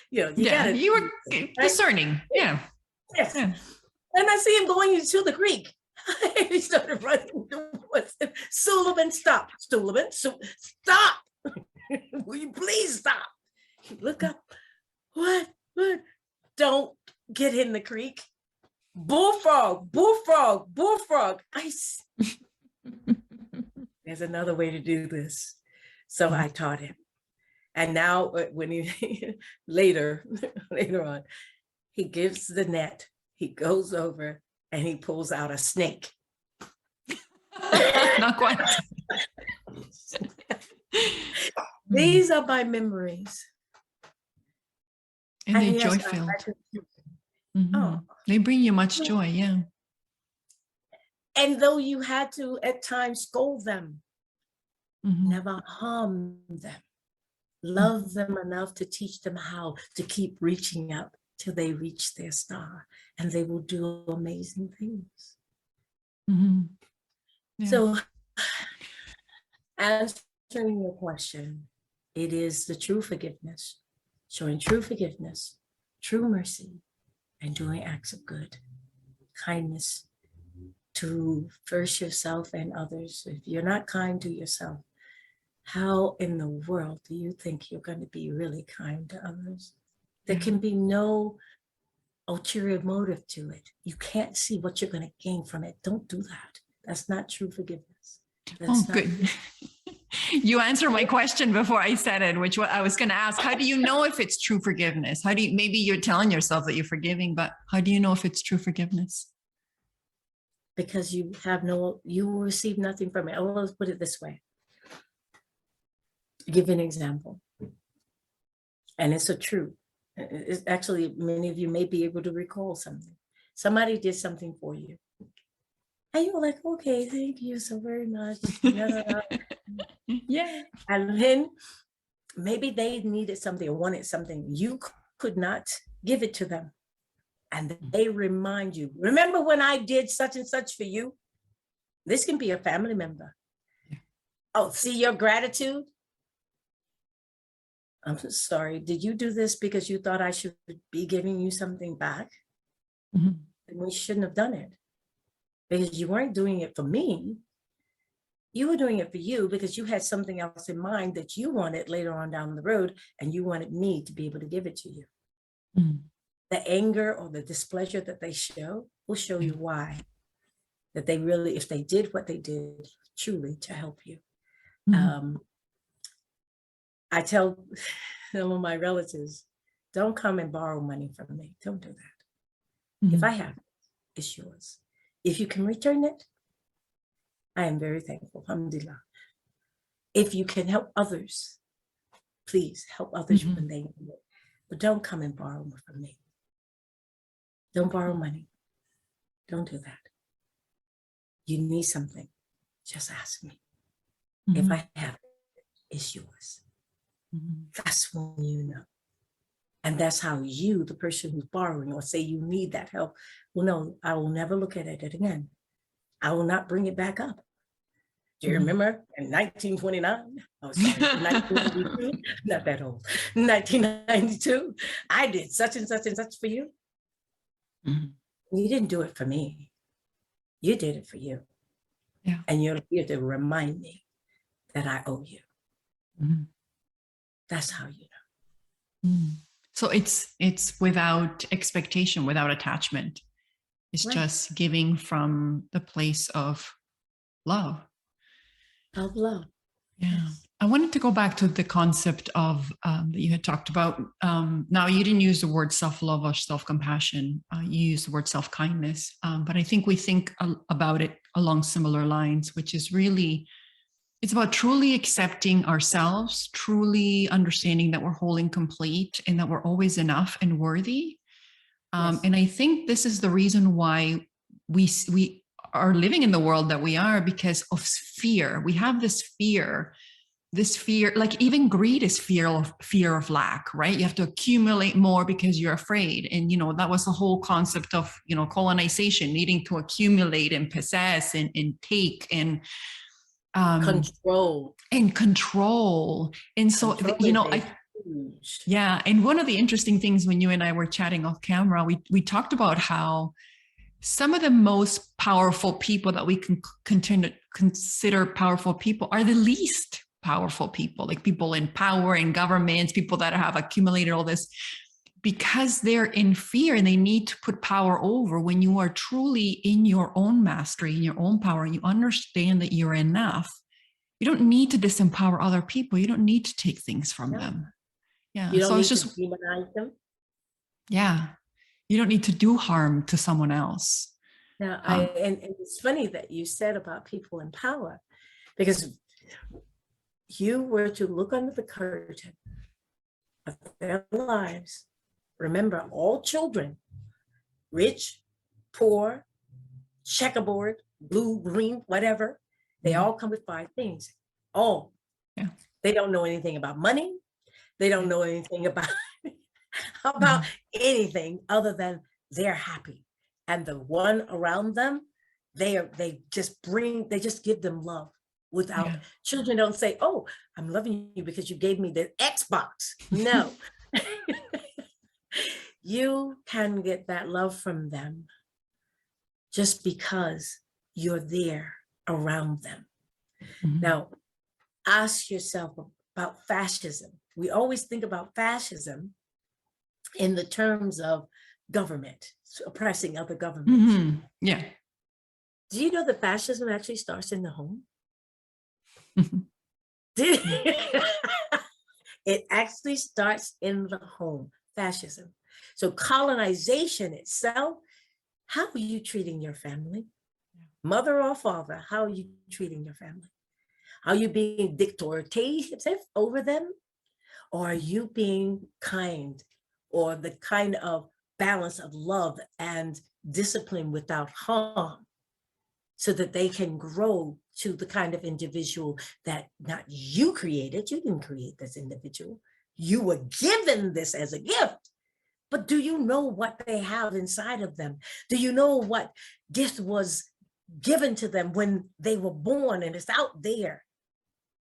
you were discerning. Yeah. Yes. Yeah. And I see him going into the creek. He started running towards him. Sullivan, stop. Sullivan, stop. Will you please stop? Look up. What? Don't get in the creek. Bullfrog. There's another way to do this. So I taught him. And now when he later on, he gives the net, he goes over and he pulls out a snake. Not quite. These are my memories. And they're joy-filled. They bring you much joy, yeah. And though you had to at times scold them, never harm them, love them enough to teach them how to keep reaching up till they reach their star, and they will do amazing things. Yeah. So answering your question, it is the true forgiveness, showing true forgiveness, true mercy, and doing acts of good, kindness to first yourself and others. If you're not kind to yourself, how in the world do you think you're going to be really kind to others? There can be no ulterior motive to it. You can't see what you're going to gain from it. Don't do that. That's not true forgiveness. That's good. You answered my question before I said it, which I was going to ask. How do you know if it's true forgiveness? Maybe you're telling yourself that you're forgiving, but how do you know if it's true forgiveness? Because you will receive nothing from it. I'll always put it this way. Give an example. And it's a truth. It's actually, many of you may be able to recall something. Somebody did something for you. And you were like, okay, thank you so very much. Yeah. And then maybe they needed something or wanted something. You could not give it to them. And they remind you, remember when I did such and such for you? This can be a family member. Oh, see your gratitude? I'm sorry, did you do this because you thought I should be giving you something back? And we shouldn't have done it, because you weren't doing it for me. You were doing it for you because you had something else in mind that you wanted later on down the road, and you wanted me to be able to give it to you. The anger or the displeasure that they show will show you why. That they really, if they did what they did truly to help you. I tell some of my relatives, don't come and borrow money from me. Don't do that. If I have it, it's yours. If you can return it, I am very thankful. Alhamdulillah. If you can help others, please help others when they need it. But don't come and borrow from me. Don't borrow money. Don't do that. You need something, just ask me. If I have it, it's yours. Mhm. That's when you know. And that's how you, the person who's borrowing, or say you need that help, well, no, I will never look at it again. I will not bring it back up. Do you remember in 1929? Oh, sorry, 1992, not that old, 1992, I did such and such and such for you. Mhm. You didn't do it for me. You did it for you. Yeah. And you're here to remind me that I owe you. Mhm. That's how you know. Mm. So it's without expectation, without attachment. It's Right. just giving from the place of love. Of love. Yeah. Yes. I wanted to go back to the concept of that you had talked about. Now, you didn't use the word self-love or self-compassion. You used the word self-kindness. But I think we think about it along similar lines, which is really, it's about truly accepting ourselves, truly understanding that we're whole and complete and that we're always enough and worthy. Yes. And I think this is the reason why we are living in the world that we are, because of fear. We have this fear, like even greed is fear of lack, right? You have to accumulate more because you're afraid. And, that was the whole concept of, colonization, needing to accumulate and possess and take and Control. control. And so, Control is huge. yeah. And one of the interesting things when you and I were chatting off camera, we talked about how some of the most powerful people that we can continue to consider powerful people are the least powerful people, like people in power in governments, people that have accumulated all this, because they're in fear and they need to put power over. When you are truly in your own mastery, in your own power, and you understand that you're enough, you don't need to disempower other people. You don't need to take things from them. Yeah. You don't So need it's just, to demonize them. yeah, you don't need to do harm to someone else. Now, and it's funny that you said about people in power, because you were to look under the curtain of their lives. Remember, all children, rich, poor, checkerboard, blue, green, whatever, they all come with 5 things. Oh, yeah. They don't know anything about money. They don't know anything about anything other than they're happy. And the one around them, they just give them love without, children don't say, oh, I'm loving you because you gave me the Xbox. No. You can get that love from them just because you're there around them. Now, ask yourself about fascism. We always think about fascism in the terms of government, oppressing other governments. Yeah. Do you know that fascism actually starts in the home? It actually starts in the home, fascism. So colonization itself, how are you treating your family? Mother or father, how are you treating your family? Are you being dictatorial over them? Or are you being kind, or the kind of balance of love and discipline without harm, so that they can grow to the kind of individual that not you created? You didn't create this individual. You were given this as a gift. But do you know what they have inside of them? Do you know what gift was given to them when they were born, and it's out there?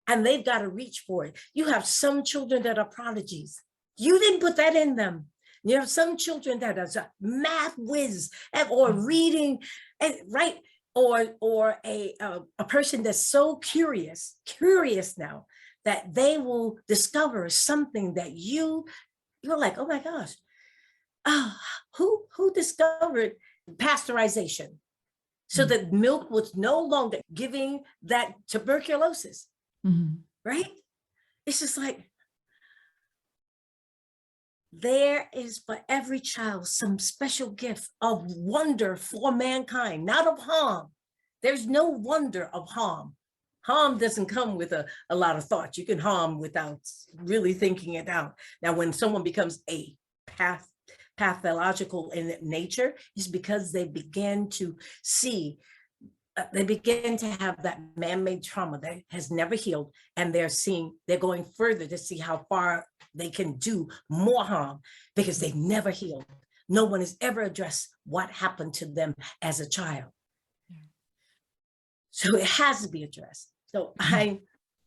And they've got to reach for it. You have some children that are prodigies. You didn't put that in them. You have some children that are math whiz, or reading, and right, or a person that's so curious now, that they will discover something that you're like, oh my gosh, who discovered pasteurization, so that milk was no longer giving that tuberculosis? Right? It's just like, there is for every child some special gift of wonder for mankind, not of harm. There's no wonder of harm. Harm doesn't come with a lot of thought. You can harm without really thinking it out. Now, when someone becomes a pathological in nature, is because they began to see they begin to have that man-made trauma that has never healed, and they're going further to see how far they can do more harm because they've never healed. No one has ever addressed what happened to them as a child. Yeah. So it has to be addressed. So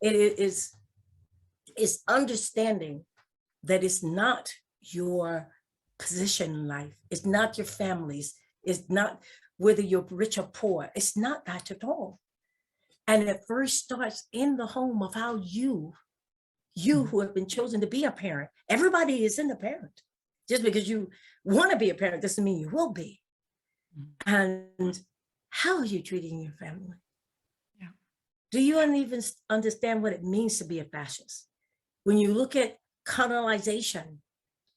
it's understanding that it's not your position in life. It's not your family's. It's not whether you're rich or poor. It's not that at all. And it first starts in the home of how you who have been chosen to be a parent. Everybody isn't a parent. Just because you want to be a parent doesn't mean you will be. And how are you treating your family? Yeah. Do you even understand what it means to be a fascist? When you look at colonization,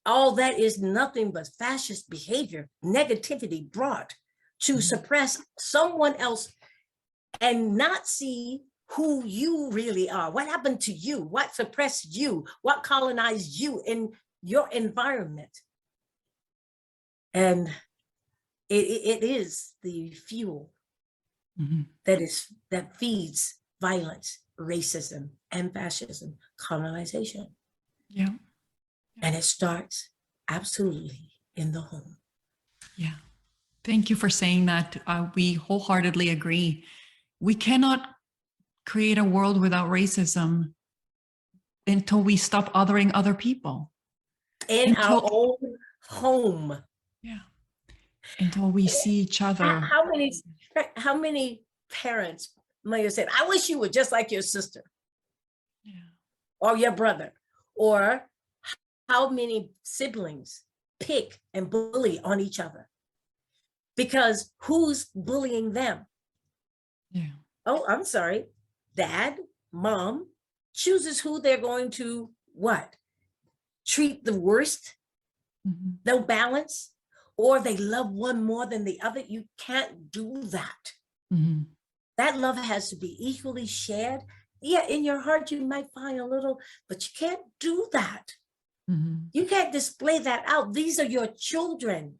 all that is nothing but fascist behavior, negativity brought to suppress someone else and not see who you really are. What happened to you? What suppressed you? What colonized you in your environment? And it is the fuel that feeds violence, racism, and fascism, colonization. Yeah. And it starts absolutely in the home. Yeah. Thank you for saying that. We wholeheartedly agree. We cannot create a world without racism until we stop othering other people. In our own home. Yeah. Until we see each other. How many parents may have said, I wish you were just like your sister. Yeah. Or your brother. Or how many siblings pick and bully on each other? Because who's bullying them? Yeah. Oh, I'm sorry. Dad, mom chooses who they're going to what? Treat the worst, no balance, or they love one more than the other. You can't do that. That love has to be equally shared. Yeah, in your heart, you might find a little, but you can't do that. You can't display that out. These are your children.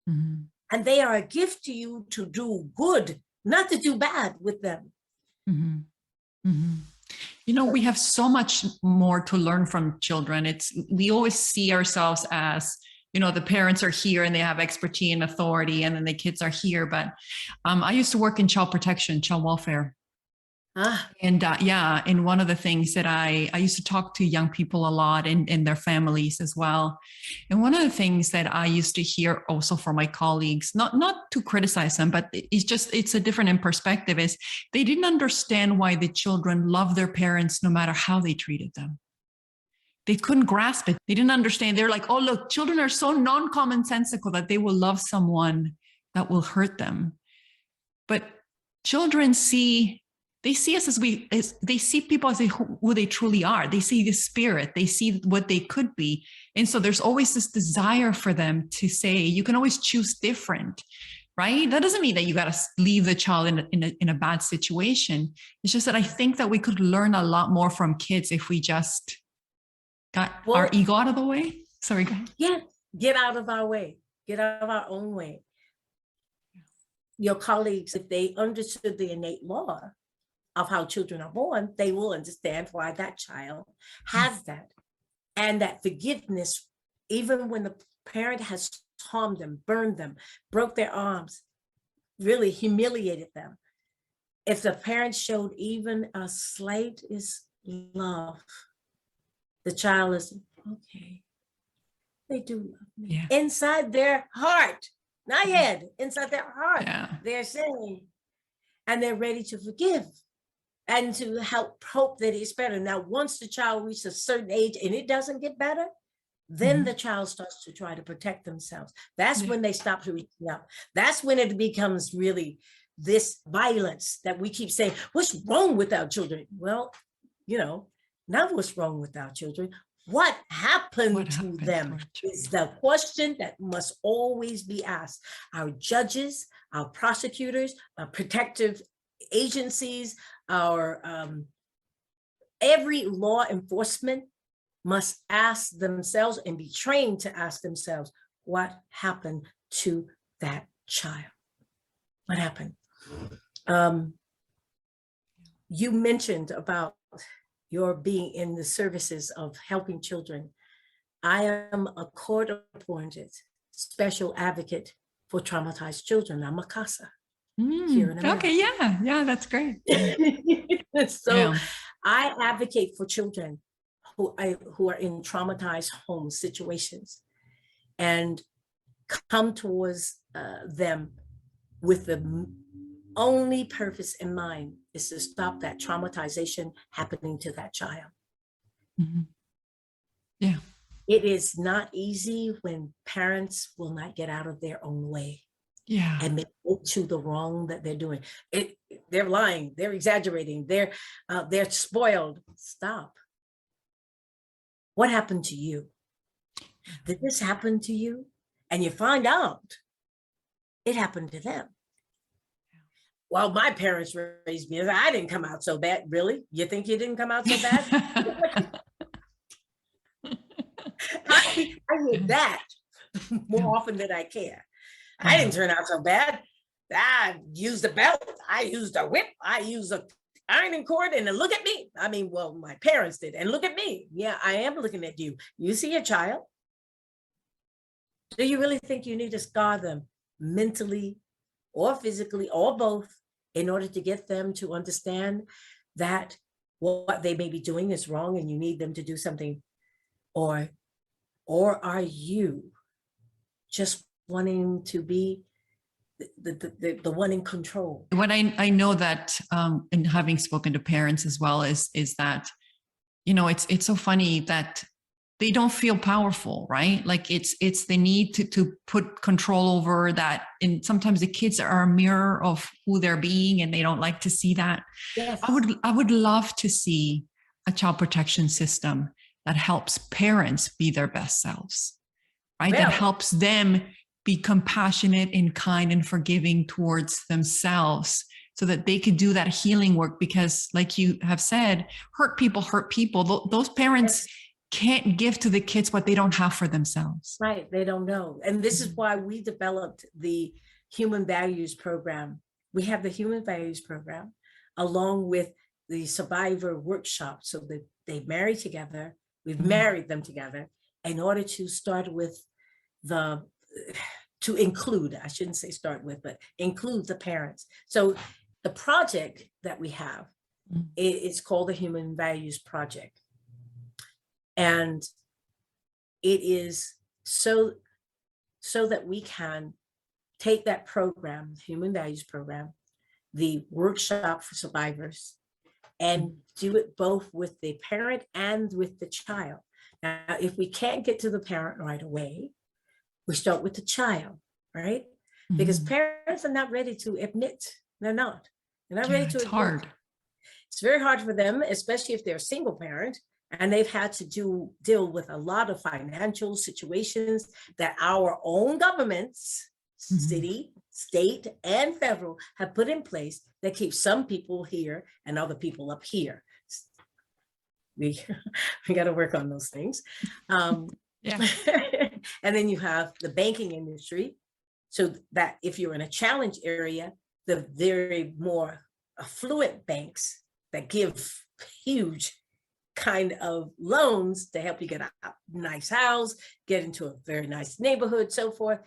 And they are a gift to you to do good, not to do bad with them. You know, we have so much more to learn from children. We always see ourselves as, you know, the parents are here and they have expertise and authority, and then the kids are here. But I used to work in child protection, child welfare. And and one of the things that I used to talk to young people a lot and their families as well. And one of the things that I used to hear also from my colleagues, not to criticize them, but it's a different in perspective, is they didn't understand why the children love their parents no matter how they treated them. They couldn't grasp it. They didn't understand. They're like, oh, look, children are so non-commonsensical that they will love someone that will hurt them. But children they see us as they see people as who they truly are. They see the spirit, they see what they could be. And so there's always this desire for them to say, you can always choose different, right? That doesn't mean that you got to leave the child in a bad situation. It's just that I think that we could learn a lot more from kids if we just got our ego out of the way. Sorry, go ahead. Yeah, get out of our way, get out of our own way. Your colleagues, if they understood the innate law of how children are born, they will understand why that child has that. And that forgiveness, even when the parent has harmed them, burned them, broke their arms, really humiliated them. If the parent showed even a slight love, the child is, okay, they do love me. Yeah. Inside their heart, not head, inside their heart, they're saying, and they're ready to forgive. And to hope that it's better. Now, once the child reaches a certain age and it doesn't get better, then the child starts to try to protect themselves. That's when they stop reaching out. That's when it becomes really this violence that we keep saying, what's wrong with our children? Well, you know, not what's wrong with our children. What happened to them is the question that must always be asked. Our judges, our prosecutors, our protective agencies, our every law enforcement must ask themselves and be trained to ask themselves, what happened to that child? What happened? You mentioned about your being in the services of helping children. I am a court-appointed special advocate for traumatized children. I'm a CASA here in America. Okay, yeah, that's great. So Yeah. I advocate for children who are in traumatized home situations and come towards them with the only purpose in mind is to stop that traumatization happening to that child. Mhm. Yeah. It is not easy when parents will not get out of their own way Yeah. and admit to the wrong that they're doing. They're lying, they're exaggerating, they're spoiled. Stop. What happened to you? Did this happen to you? And you find out it happened to them. Well, my parents raised me. I didn't come out so bad. Really? You think you didn't come out so bad? I hear that more often than I care. I didn't turn out so bad. I used a belt. I used a whip. I used a ironing cord. And look at me. I mean, well, my parents did. And look at me. Yeah, I am looking at you. You see a child? Do you really think you need to scar them mentally or physically or both in order to get them to understand that what they may be doing is wrong and you need them to do something? Or are you just wanting to be the one in control? What I know that, and having spoken to parents as well, is that, you know, it's so funny that they don't feel powerful, right? Like it's the need to put control over that. And sometimes the kids are a mirror of who they're being and they don't like to see that. Yes. I would love to see a child protection system that helps parents be their best selves, right? Well, that helps them be compassionate and kind and forgiving towards themselves so that they could do that healing work. Because like you have said, hurt people. Those parents can't give to the kids what they don't have for themselves. Right, they don't know. And this is why we developed the Human Values Program. We have the Human Values Program along with the Survivor Workshop. So that they marry together. We've married them together in order to start with to include, I shouldn't say start with, but include the parents. So the project that we have, it's called the Human Values Project. And it is so that we can take that program, Human Values Program, the workshop for survivors, and do it both with the parent and with the child. Now, if we can't get to the parent right away, we start with the child, right? Because parents are not ready to admit. They're not ready to admit. It's hard. It's very hard for them, especially if they're a single parent and they've had to deal with a lot of financial situations that our own governments, city, state, and federal, have put in place that keep some people here and other people up here. We got to work on those things. Yeah. And then you have the banking industry, so that if you're in a challenge area, the very more affluent banks that give huge kind of loans to help you get a nice house, get into a very nice neighborhood, so forth,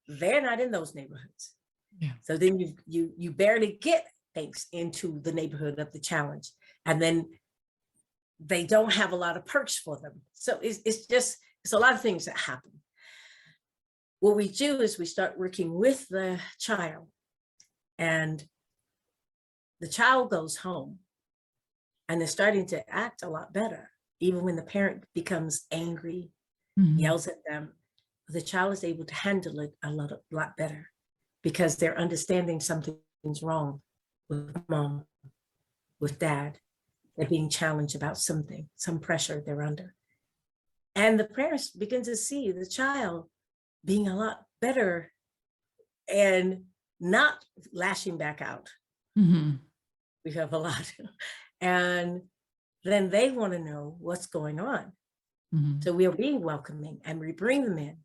they're not in those neighborhoods. Yeah. So then you barely get banks into the neighborhood of the challenge, and then they don't have a lot of perks for them. So it's a lot of things that happen. What we do is we start working with the child, and the child goes home and they're starting to act a lot better. Even when the parent becomes angry, yells at them, the child is able to handle it a lot better because they're understanding something's wrong with mom, with dad. They're being challenged about something, some pressure they're under. And the parents begin to see the child being a lot better and not lashing back out. We have a lot. And then they want to know what's going on. So we are being welcoming and we bring them in.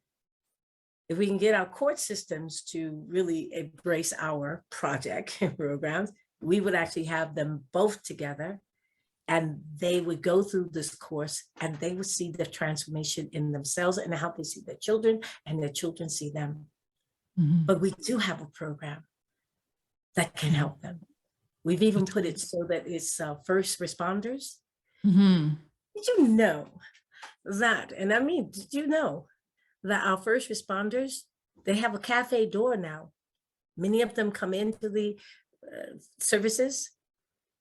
If we can get our court systems to really embrace our project and programs, we would actually have them both together, and they would go through this course, and they would see the transformation in themselves and how they see their children, and their children see them. Mhm. But we do have a program that can help them. We've even put it so that it's first responders. Mhm. Did you know that? And I mean, did you know that our first responders, they have a cafe door now? Many of them come into the services,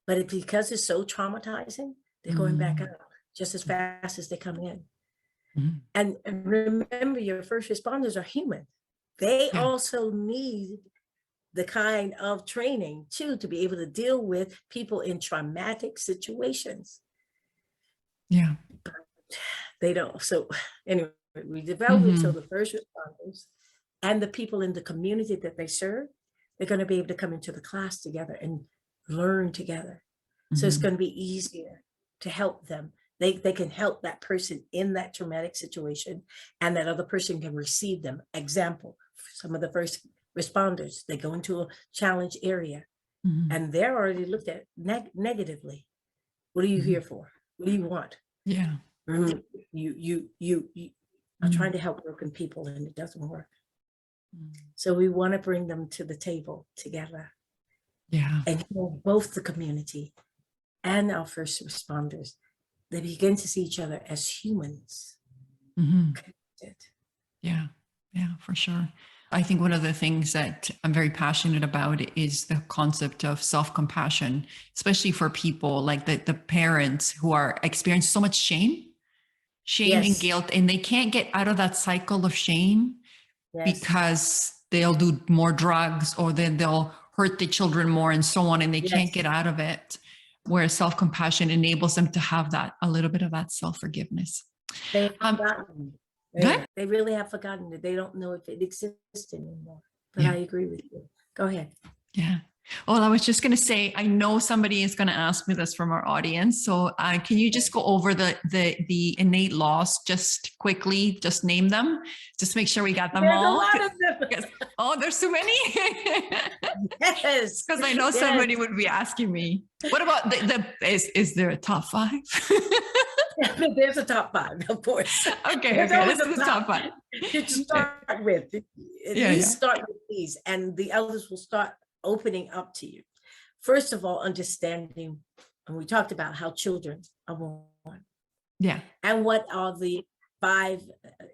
but because it's so traumatizing, they're going back out just as fast as they come in. Mhm. And remember, your first responders are human. They Yeah. also need the kind of training too, to be able to deal with people in traumatic situations. Yeah. They don't. So anyway, we develop it so Mhm. the first responders and the people in the community that they serve, they're going to be able to come into the class together and learn together. So it's Mhm. going to be easier to help them. They can help that person in that traumatic situation, and that other person can receive them. Example, some of the first responders, they go into a challenge area Mhm. and they're already looked at negatively. What are you here Mhm. for? What do you want? Yeah. You are Mhm. trying to help broken people and it doesn't work. Mhm. So we want to bring them to the table together Yeah. and heal both the community and our first responders. They begin to see each other as humans. Mhm. Connected. Yeah. Yeah, for sure. I think one of the things that I'm very passionate about is the concept of self-compassion, especially for people like the parents who are experiencing so much shame and Yes, guilt, and they can't get out of that cycle of shame yes, because they'll do more drugs or then they'll hurt the children more and so on, and they can't yes. get out of it. Whereas self-compassion enables them to have that a little bit of that self-forgiveness. They've Um, forgotten. good. They really have forgotten that they don't know if it exists anymore. But Yeah. I agree with you. Go ahead. Yeah. Well, I was just going to say, I know somebody is going to ask me this from our audience. So, can you just go over the innate laws just quickly? Just name them. Just make sure we got them There's a all. lot of them. Because, oh, there's too many. Yes. Because I know Yes. somebody would be asking me. What about is there a top five? There's a top five, of course. Okay. There's Okay. always Let's a do the top top five. to start with. At Yeah. least Yeah. start with these, and the others will start opening up to you. First of all, understanding, and we talked about how children are born, Yeah. and what are the five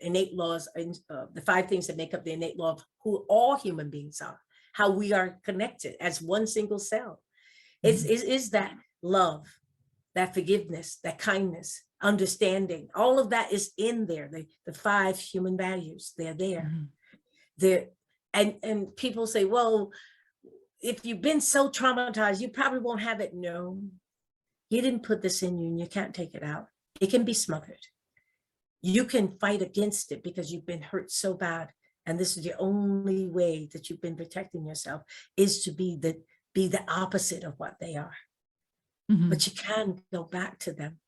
innate laws, the five things that make up the innate law of who all human beings are, how we are connected as one single cell. Is that love, that forgiveness, that kindness, understanding, all of that is in there. The five human values, they're there. Mhm. They're, and people say, well, if you've been so traumatized, you probably won't have it. No, he didn't put this in you and you can't take it out. It can be smothered. You can fight against it because you've been hurt so bad. And this is the only way that you've been protecting yourself, is to be the opposite of what they are. Mhm. But you can go back to them,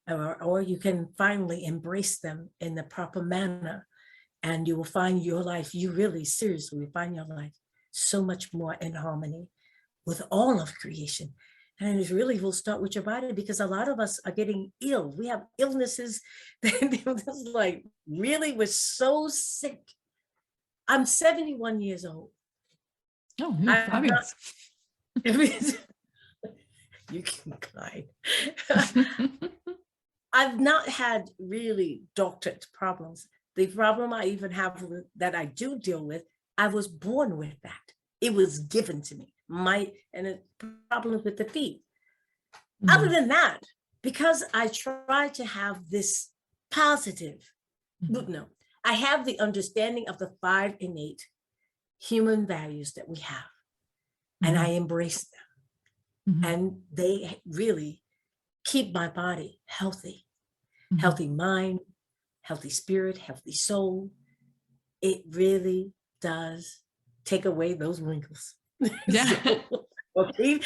or you can finally embrace them in the proper manner, and you will find your life, you really seriously will find your life so much more in harmony with all of creation. And it really will start with your body, because a lot of us are getting ill. We have illnesses that like, really, we're so sick. I'm 71 years old. Oh, yeah, I'm not, fabulous. you can kind. I've not had really doctored problems. The problem I even have that I do deal with, I was born with that. It was given to me. And a problem with the feet. Other Mhm. than that, because I try to have this positive, Mhm. no, I have the understanding of the five innate human values that we have, and I embrace them. Mhm. And they really keep my body healthy. Mhm. Healthy mind, healthy spirit, healthy soul. It really does take away those wrinkles. Yeah. So, or keep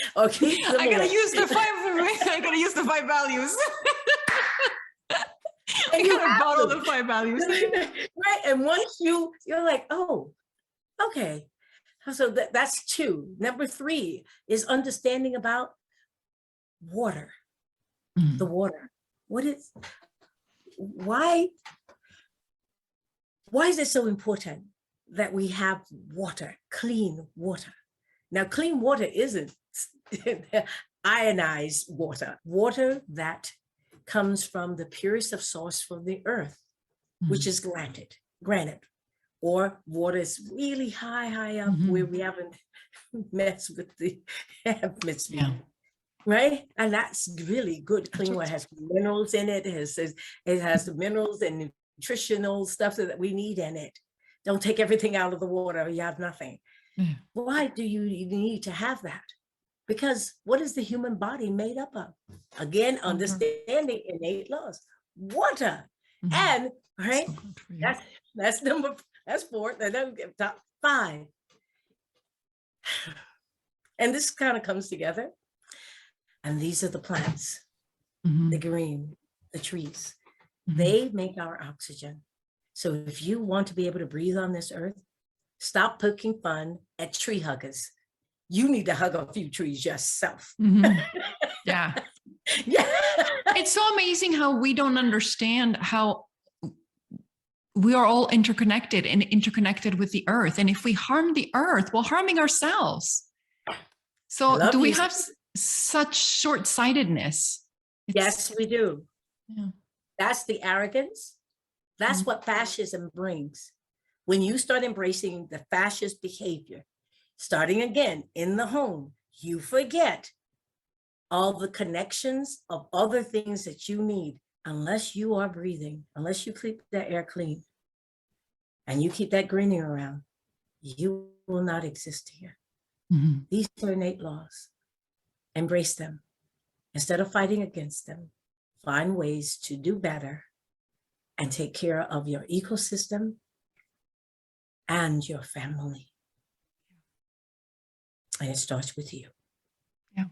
them I gotta away. use the five. I gotta use the five values. I And you gotta have bottle to. the five values. Right. And once you're like, oh, okay, So that's two. Number three is understanding about water. The water. Why is it so important that we have water, clean water? Now, clean water isn't ionized water, water that comes from the purest of source from the earth, which is granite, or water is really high up where we haven't messed with the atmosphere. Right? And that's really good clean water. It has minerals in it. It has the minerals and nutritional stuff that we need in it. Don't take everything out of the water, you have nothing. Why do you need to have that? Because what is the human body made up of? Again, understanding innate laws. Water. And right, that's four. Top five. And this kind of comes together. And these are the plants, the green, the trees. They make our oxygen. So if you want to be able to breathe on this earth, stop poking fun at tree huggers. You need to hug a few trees yourself. Yeah. It's so amazing how we don't understand how we are all interconnected and interconnected with the earth. And if we harm the earth, we're harming ourselves. So do we have such short-sightedness? Yes, we do. Yeah. That's the arrogance. That's what fascism brings. When you start embracing the fascist behavior, starting again in the home, you forget all the connections of other things that you need. Unless you are breathing, unless you keep that air clean and you keep that greening around, you will not exist here. These are innate laws. Embrace them. Instead of fighting against them, find ways to do better and take care of your ecosystem and your family. And it starts with you. Yeah.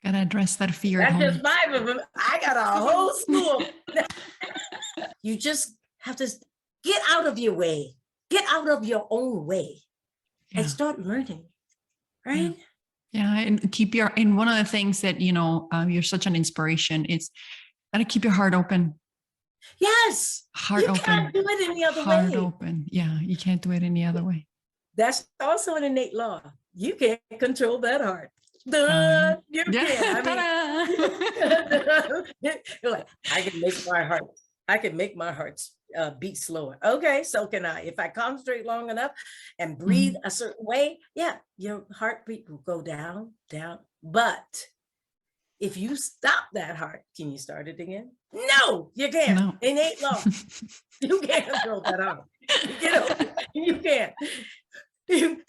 Gotta address that fear. That's just 5 of them. I got a whole school. You just have to get out of your way. Get out of your own way and start learning, right? Yeah, and keep and one of the things that, you're such an inspiration, is gotta keep your heart open. Yes. Heart open. You can't do it any other way. Heart open. Yeah, you can't do it any other way. That's also an innate law. You can't control that heart. You can. Like, I can make my heart beat slower. Okay, so can I. If I concentrate long enough and breathe a certain way, your heartbeat will go down. But if you stop that heart, can you start it again? No, you can't. No. Innate law. You can't control that heart. You can't. And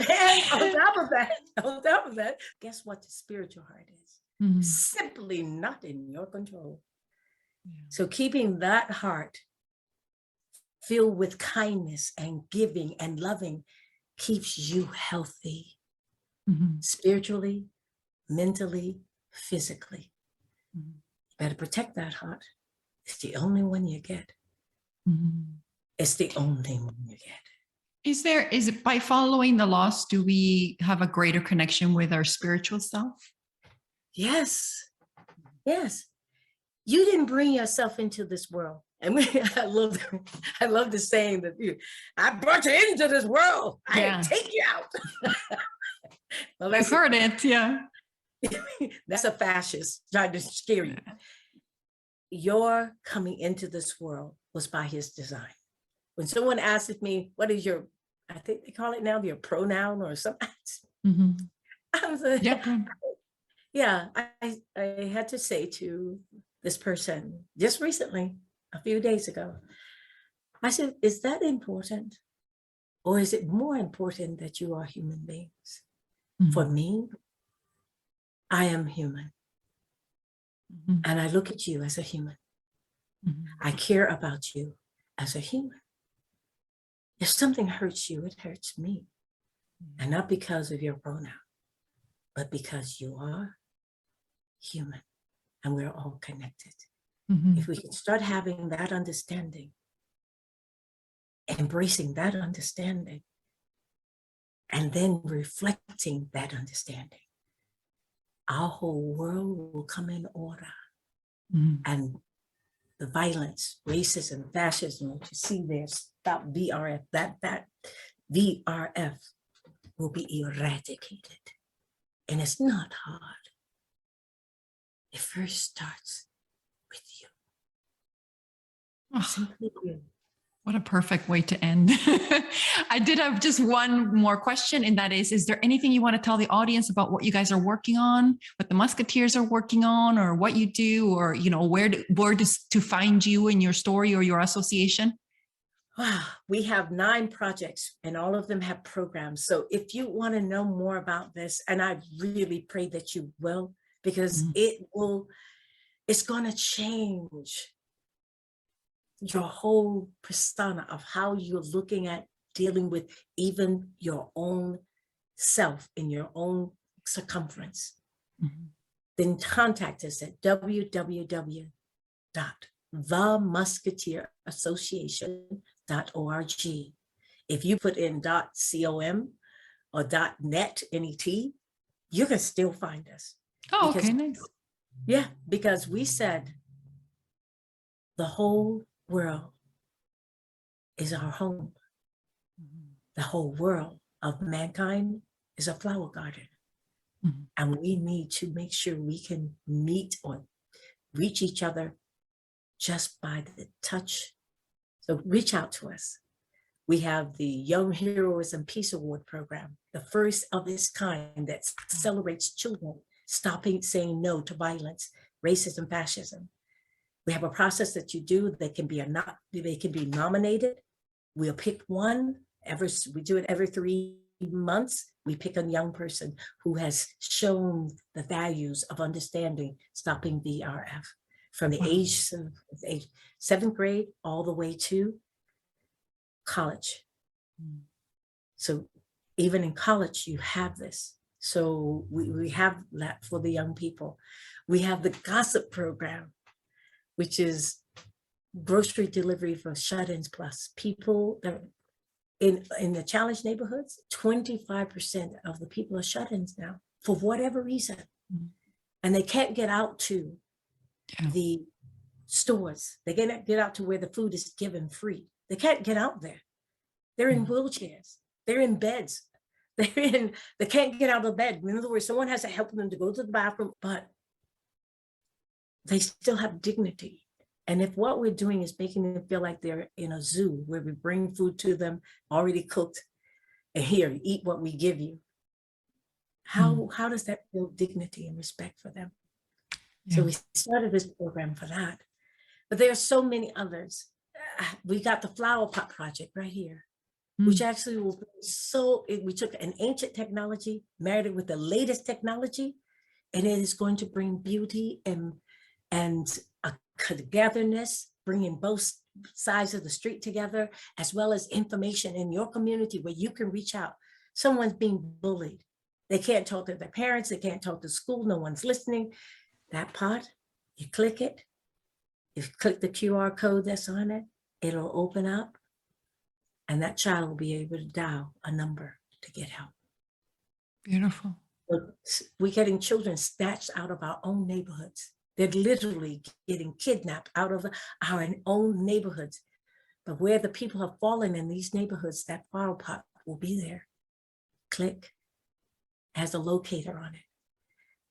on top of that, guess what the spiritual heart is? Simply not in your control. So keeping that heart filled with kindness and giving and loving keeps you healthy, spiritually, mentally, physically. You better protect that heart. It's the only one you get. It's the only one you get. Is it by following the laws, do we have a greater connection with our spiritual self? Yes. You didn't bring yourself into this world. And I love the saying that I brought you into this world. I didn't take you out. Well, I've heard it, yeah. That's a fascist trying to scare you. Your coming into this world was by his design. When someone asks me, what is your, I think they call it now, your pronoun or something. I was like, I had to say to this person just recently, a few days ago, I said, is that important? Or is it more important that you are human beings? For me, I am human. And I look at you as a human. I care about you as a human. If something hurts you, it hurts me. And not because of your pronoun, but because you are human and we're all connected. If we can start having that understanding, embracing that understanding, and then reflecting that understanding, our whole world will come in order. And the violence, racism, fascism, what you see there, stop VRF, that VRF will be eradicated. And it's not hard. It first starts with you. Oh, Simply you. what a perfect way to end. I did have just one more question, and that is there anything you want to tell the audience about what you guys are working on, what the Musketeers are working on, or what you do, or, you know, where to find you and your story or your association? Wow, we have 9 projects and all of them have programs. So if you want to know more about this, and I really pray that you will, because it's going to change your whole persona of how you're looking at dealing with even your own self in your own circumference. Then contact us at www.themusketeerassociation.org. If you put in .com or .net, N-E-T, you can still find us. Oh, Because, okay, nice. yeah, because we said the whole world is our home. The whole world of mankind is a flower garden. And we need to make sure we can meet or reach each other just by the touch. So reach out to us. We have the Young Heroes and Peace Award program, the first of its kind that celebrates children stopping saying no to violence, racism, fascism. We have a process that you do that can be they can be nominated. We'll pick one. We do it every 3 months. We pick a young person who has shown the values of understanding stopping VRF from the age 7th grade all the way to college. So even in college, you have this. So we have that for the young people. We have the Gossip program, which is grocery delivery for shut-ins plus people that in the challenged neighborhoods. 25% of the people are shut-ins now for whatever reason. And they can't get out to the stores. They can't get out to where the food is given free. They can't get out there. They're in wheelchairs. They're in beds. They can't get out of bed. In other words, someone has to help them to go to the bathroom, but they still have dignity. And if what we're doing is making them feel like they're in a zoo where we bring food to them already cooked, and here, eat what we give you, how does that build dignity and respect for them? So we started this program for that. But there are so many others. We got the Flower Pot Project right here, which actually will we took an ancient technology, married it with the latest technology, and it is going to bring beauty and a togetherness, bringing both sides of the street together, as well as information in your community where you can reach out. Someone's being bullied. They can't talk to their parents. They can't talk to school. No one's listening. That pot, you click it. You click the QR code that's on it. It'll open up, and that child will be able to dial a number to get help. Beautiful. We're getting children snatched out of our own neighborhoods. They're literally getting kidnapped out of our own neighborhoods. But where the people have fallen in these neighborhoods, that flower pot will be there. Click, has a locator on it.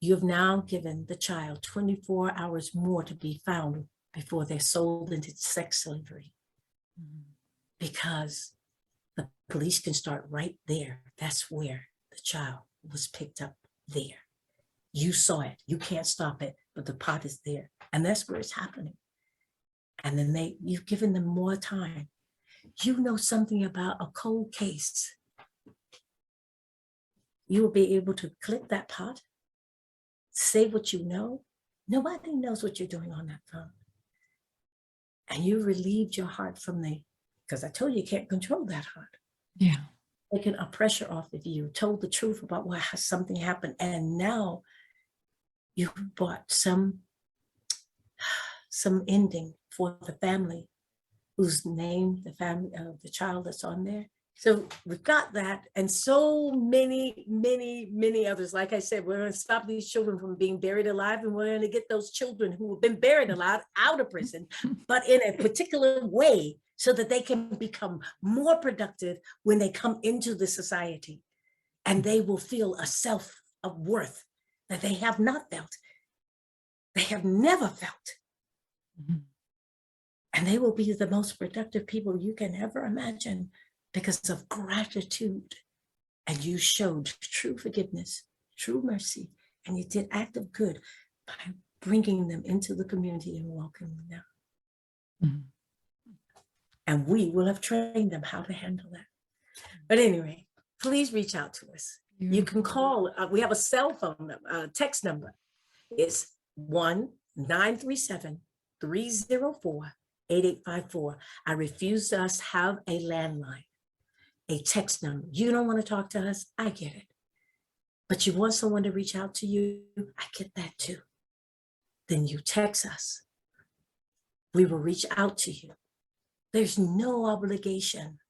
You have now given the child 24 hours more to be found before they're sold into sex slavery. Because the police can start right there. That's where the child was picked up there. You saw it, you can't stop it, but the pot is there. And that's where it's happening. And then you've given them more time. You know something about a cold case. You will be able to click that pot, say what you know. Nobody knows what you're doing on that phone. And you relieved your heart from because I told you can't control that heart. Yeah. Taking a pressure off of you, told the truth about why something happened. And now you brought some ending for the family whose name, the family, the child that's on there So we've got that, and so many, many, many others. Like I said, we're going to stop these children from being buried alive, and we're going to get those children who have been buried alive out of prison, but in a particular way, so that they can become more productive when they come into the society, and they will feel a self of worth that they have not felt. They have never felt. Mhm. And they will be the most productive people you can ever imagine because of gratitude. And you showed true forgiveness, true mercy, and you did act of good by bringing them into the community and welcoming them. Mhm. And we will have trained them how to handle that. But anyway, please reach out to us. You can call, we have a cell phone, text number. It's 1-937-304-8854. I refuse to us have a landline, a text number. You don't want to talk to us, I get it. But you want someone to reach out to you, I get that too. Then you text us. We will reach out to you. There's no obligation.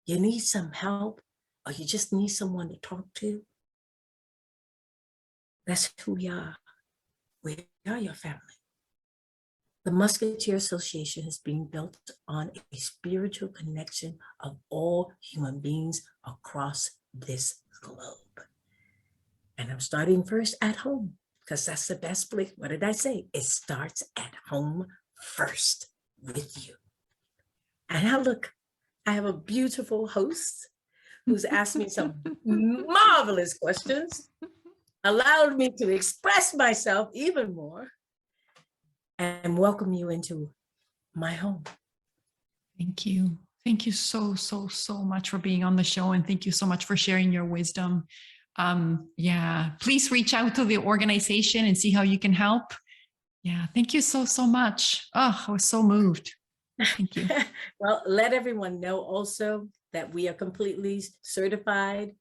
You need some help, or you just need someone to talk to. That's who we are. We are your family. The Musketeer Association is being built on a spiritual connection of all human beings across this globe. And I'm starting first at home, because that's the best place. What did I say? It starts at home first with you. And now look, I have a beautiful host who's asked me some marvelous questions, allowed me to express myself even more, and welcome you into my home. Thank you. Thank you so, so, so much for being on the show. And thank you so much for sharing your wisdom. Yeah, please reach out to the organization and see how you can help. Yeah, thank you so, so much. Oh, I was so moved. Thank you. Well, let everyone know also that we are completely certified.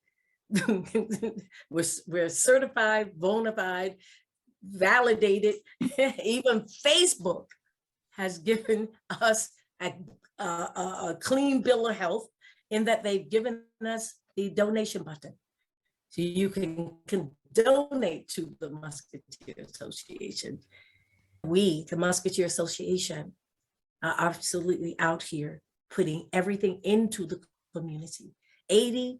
we're certified, bona fide, validated. Even Facebook has given us a clean bill of health, in that they've given us the donation button. So you can donate to the Musketeer Association. We, the Musketeer Association, are absolutely out here putting everything into the community. 85%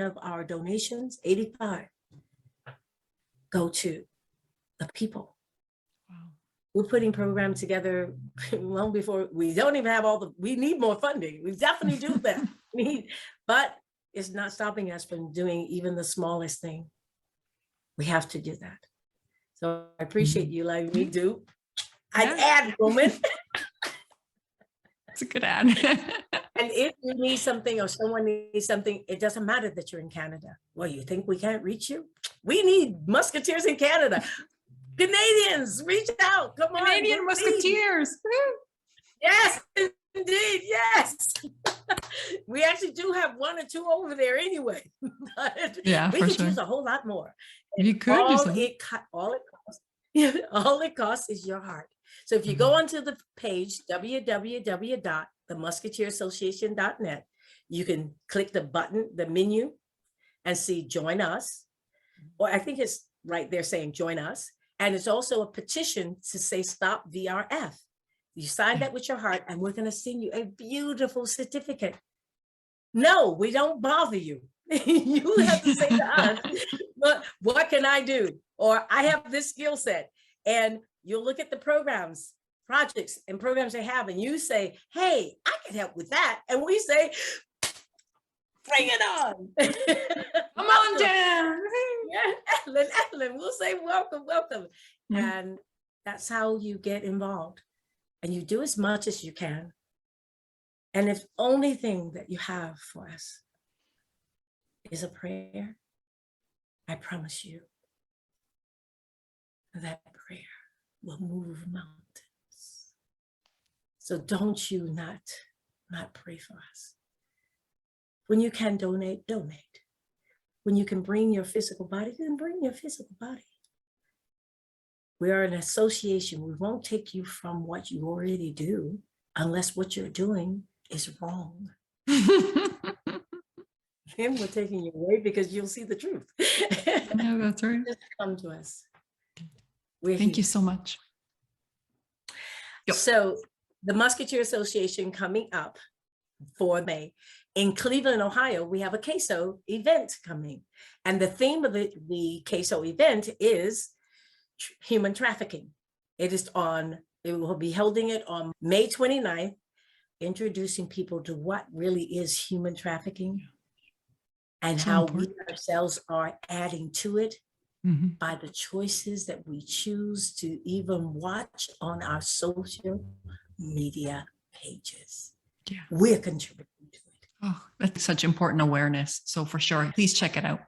of our donations, 85, go to the people. Wow. We're putting programs together long before, we don't even have all the, we need more funding. We definitely do that. But it's not stopping us from doing even the smallest thing. We have to do that. So I appreciate you letting me do. I'd add, woman. It's a good ad. And if you need something or someone needs something, it doesn't matter that you're in Canada. Well, you think we can't reach you? We need Musketeers in Canada. Canadians, reach out. Come on. Canadian Musketeers. Yes, indeed. Yes. We actually do have one or two over there anyway. But Yeah, we for could sure. use a whole lot more. You could use all it costs is your heart. So if you go onto the page, www.themusketeerassociation.net, you can click the button, the menu, and see join us. Or I think it's right there saying join us. And it's also a petition to say stop VRF. You sign that with your heart, and we're going to send you a beautiful certificate. No, we don't bother you. You have to say to us, but what can I do? Or I have this skill set. And you'll look at the programs, projects and programs they have, and you say, hey, I can help with that. And we say, bring it on. Come on down. Yeah, Ellen, we'll say welcome. Yeah. And that's how you get involved. And you do as much as you can. And if only thing that you have for us is a prayer, I promise you that prayer will move mountains. So don't you not pray for us. When you can donate. When you can bring your physical body, then bring your physical body. We are an association. We won't take you from what you already do unless what you're doing is wrong. Then we're taking you away because you'll see the truth. Yeah, that's right. Just come to us. Thank you so much. Yep. So the Musketeer Association coming up for May. In Cleveland, Ohio, we have a CASO event coming. And the theme of the CASO event is human trafficking. It will be holding it on May 29th, introducing people to what really is human trafficking and So how important. we ourselves are adding to it Mhm. by the choices that we choose to even watch on our social media pages. Yeah. We're contributing to it. Oh, that's such important awareness. So for sure, please check it out.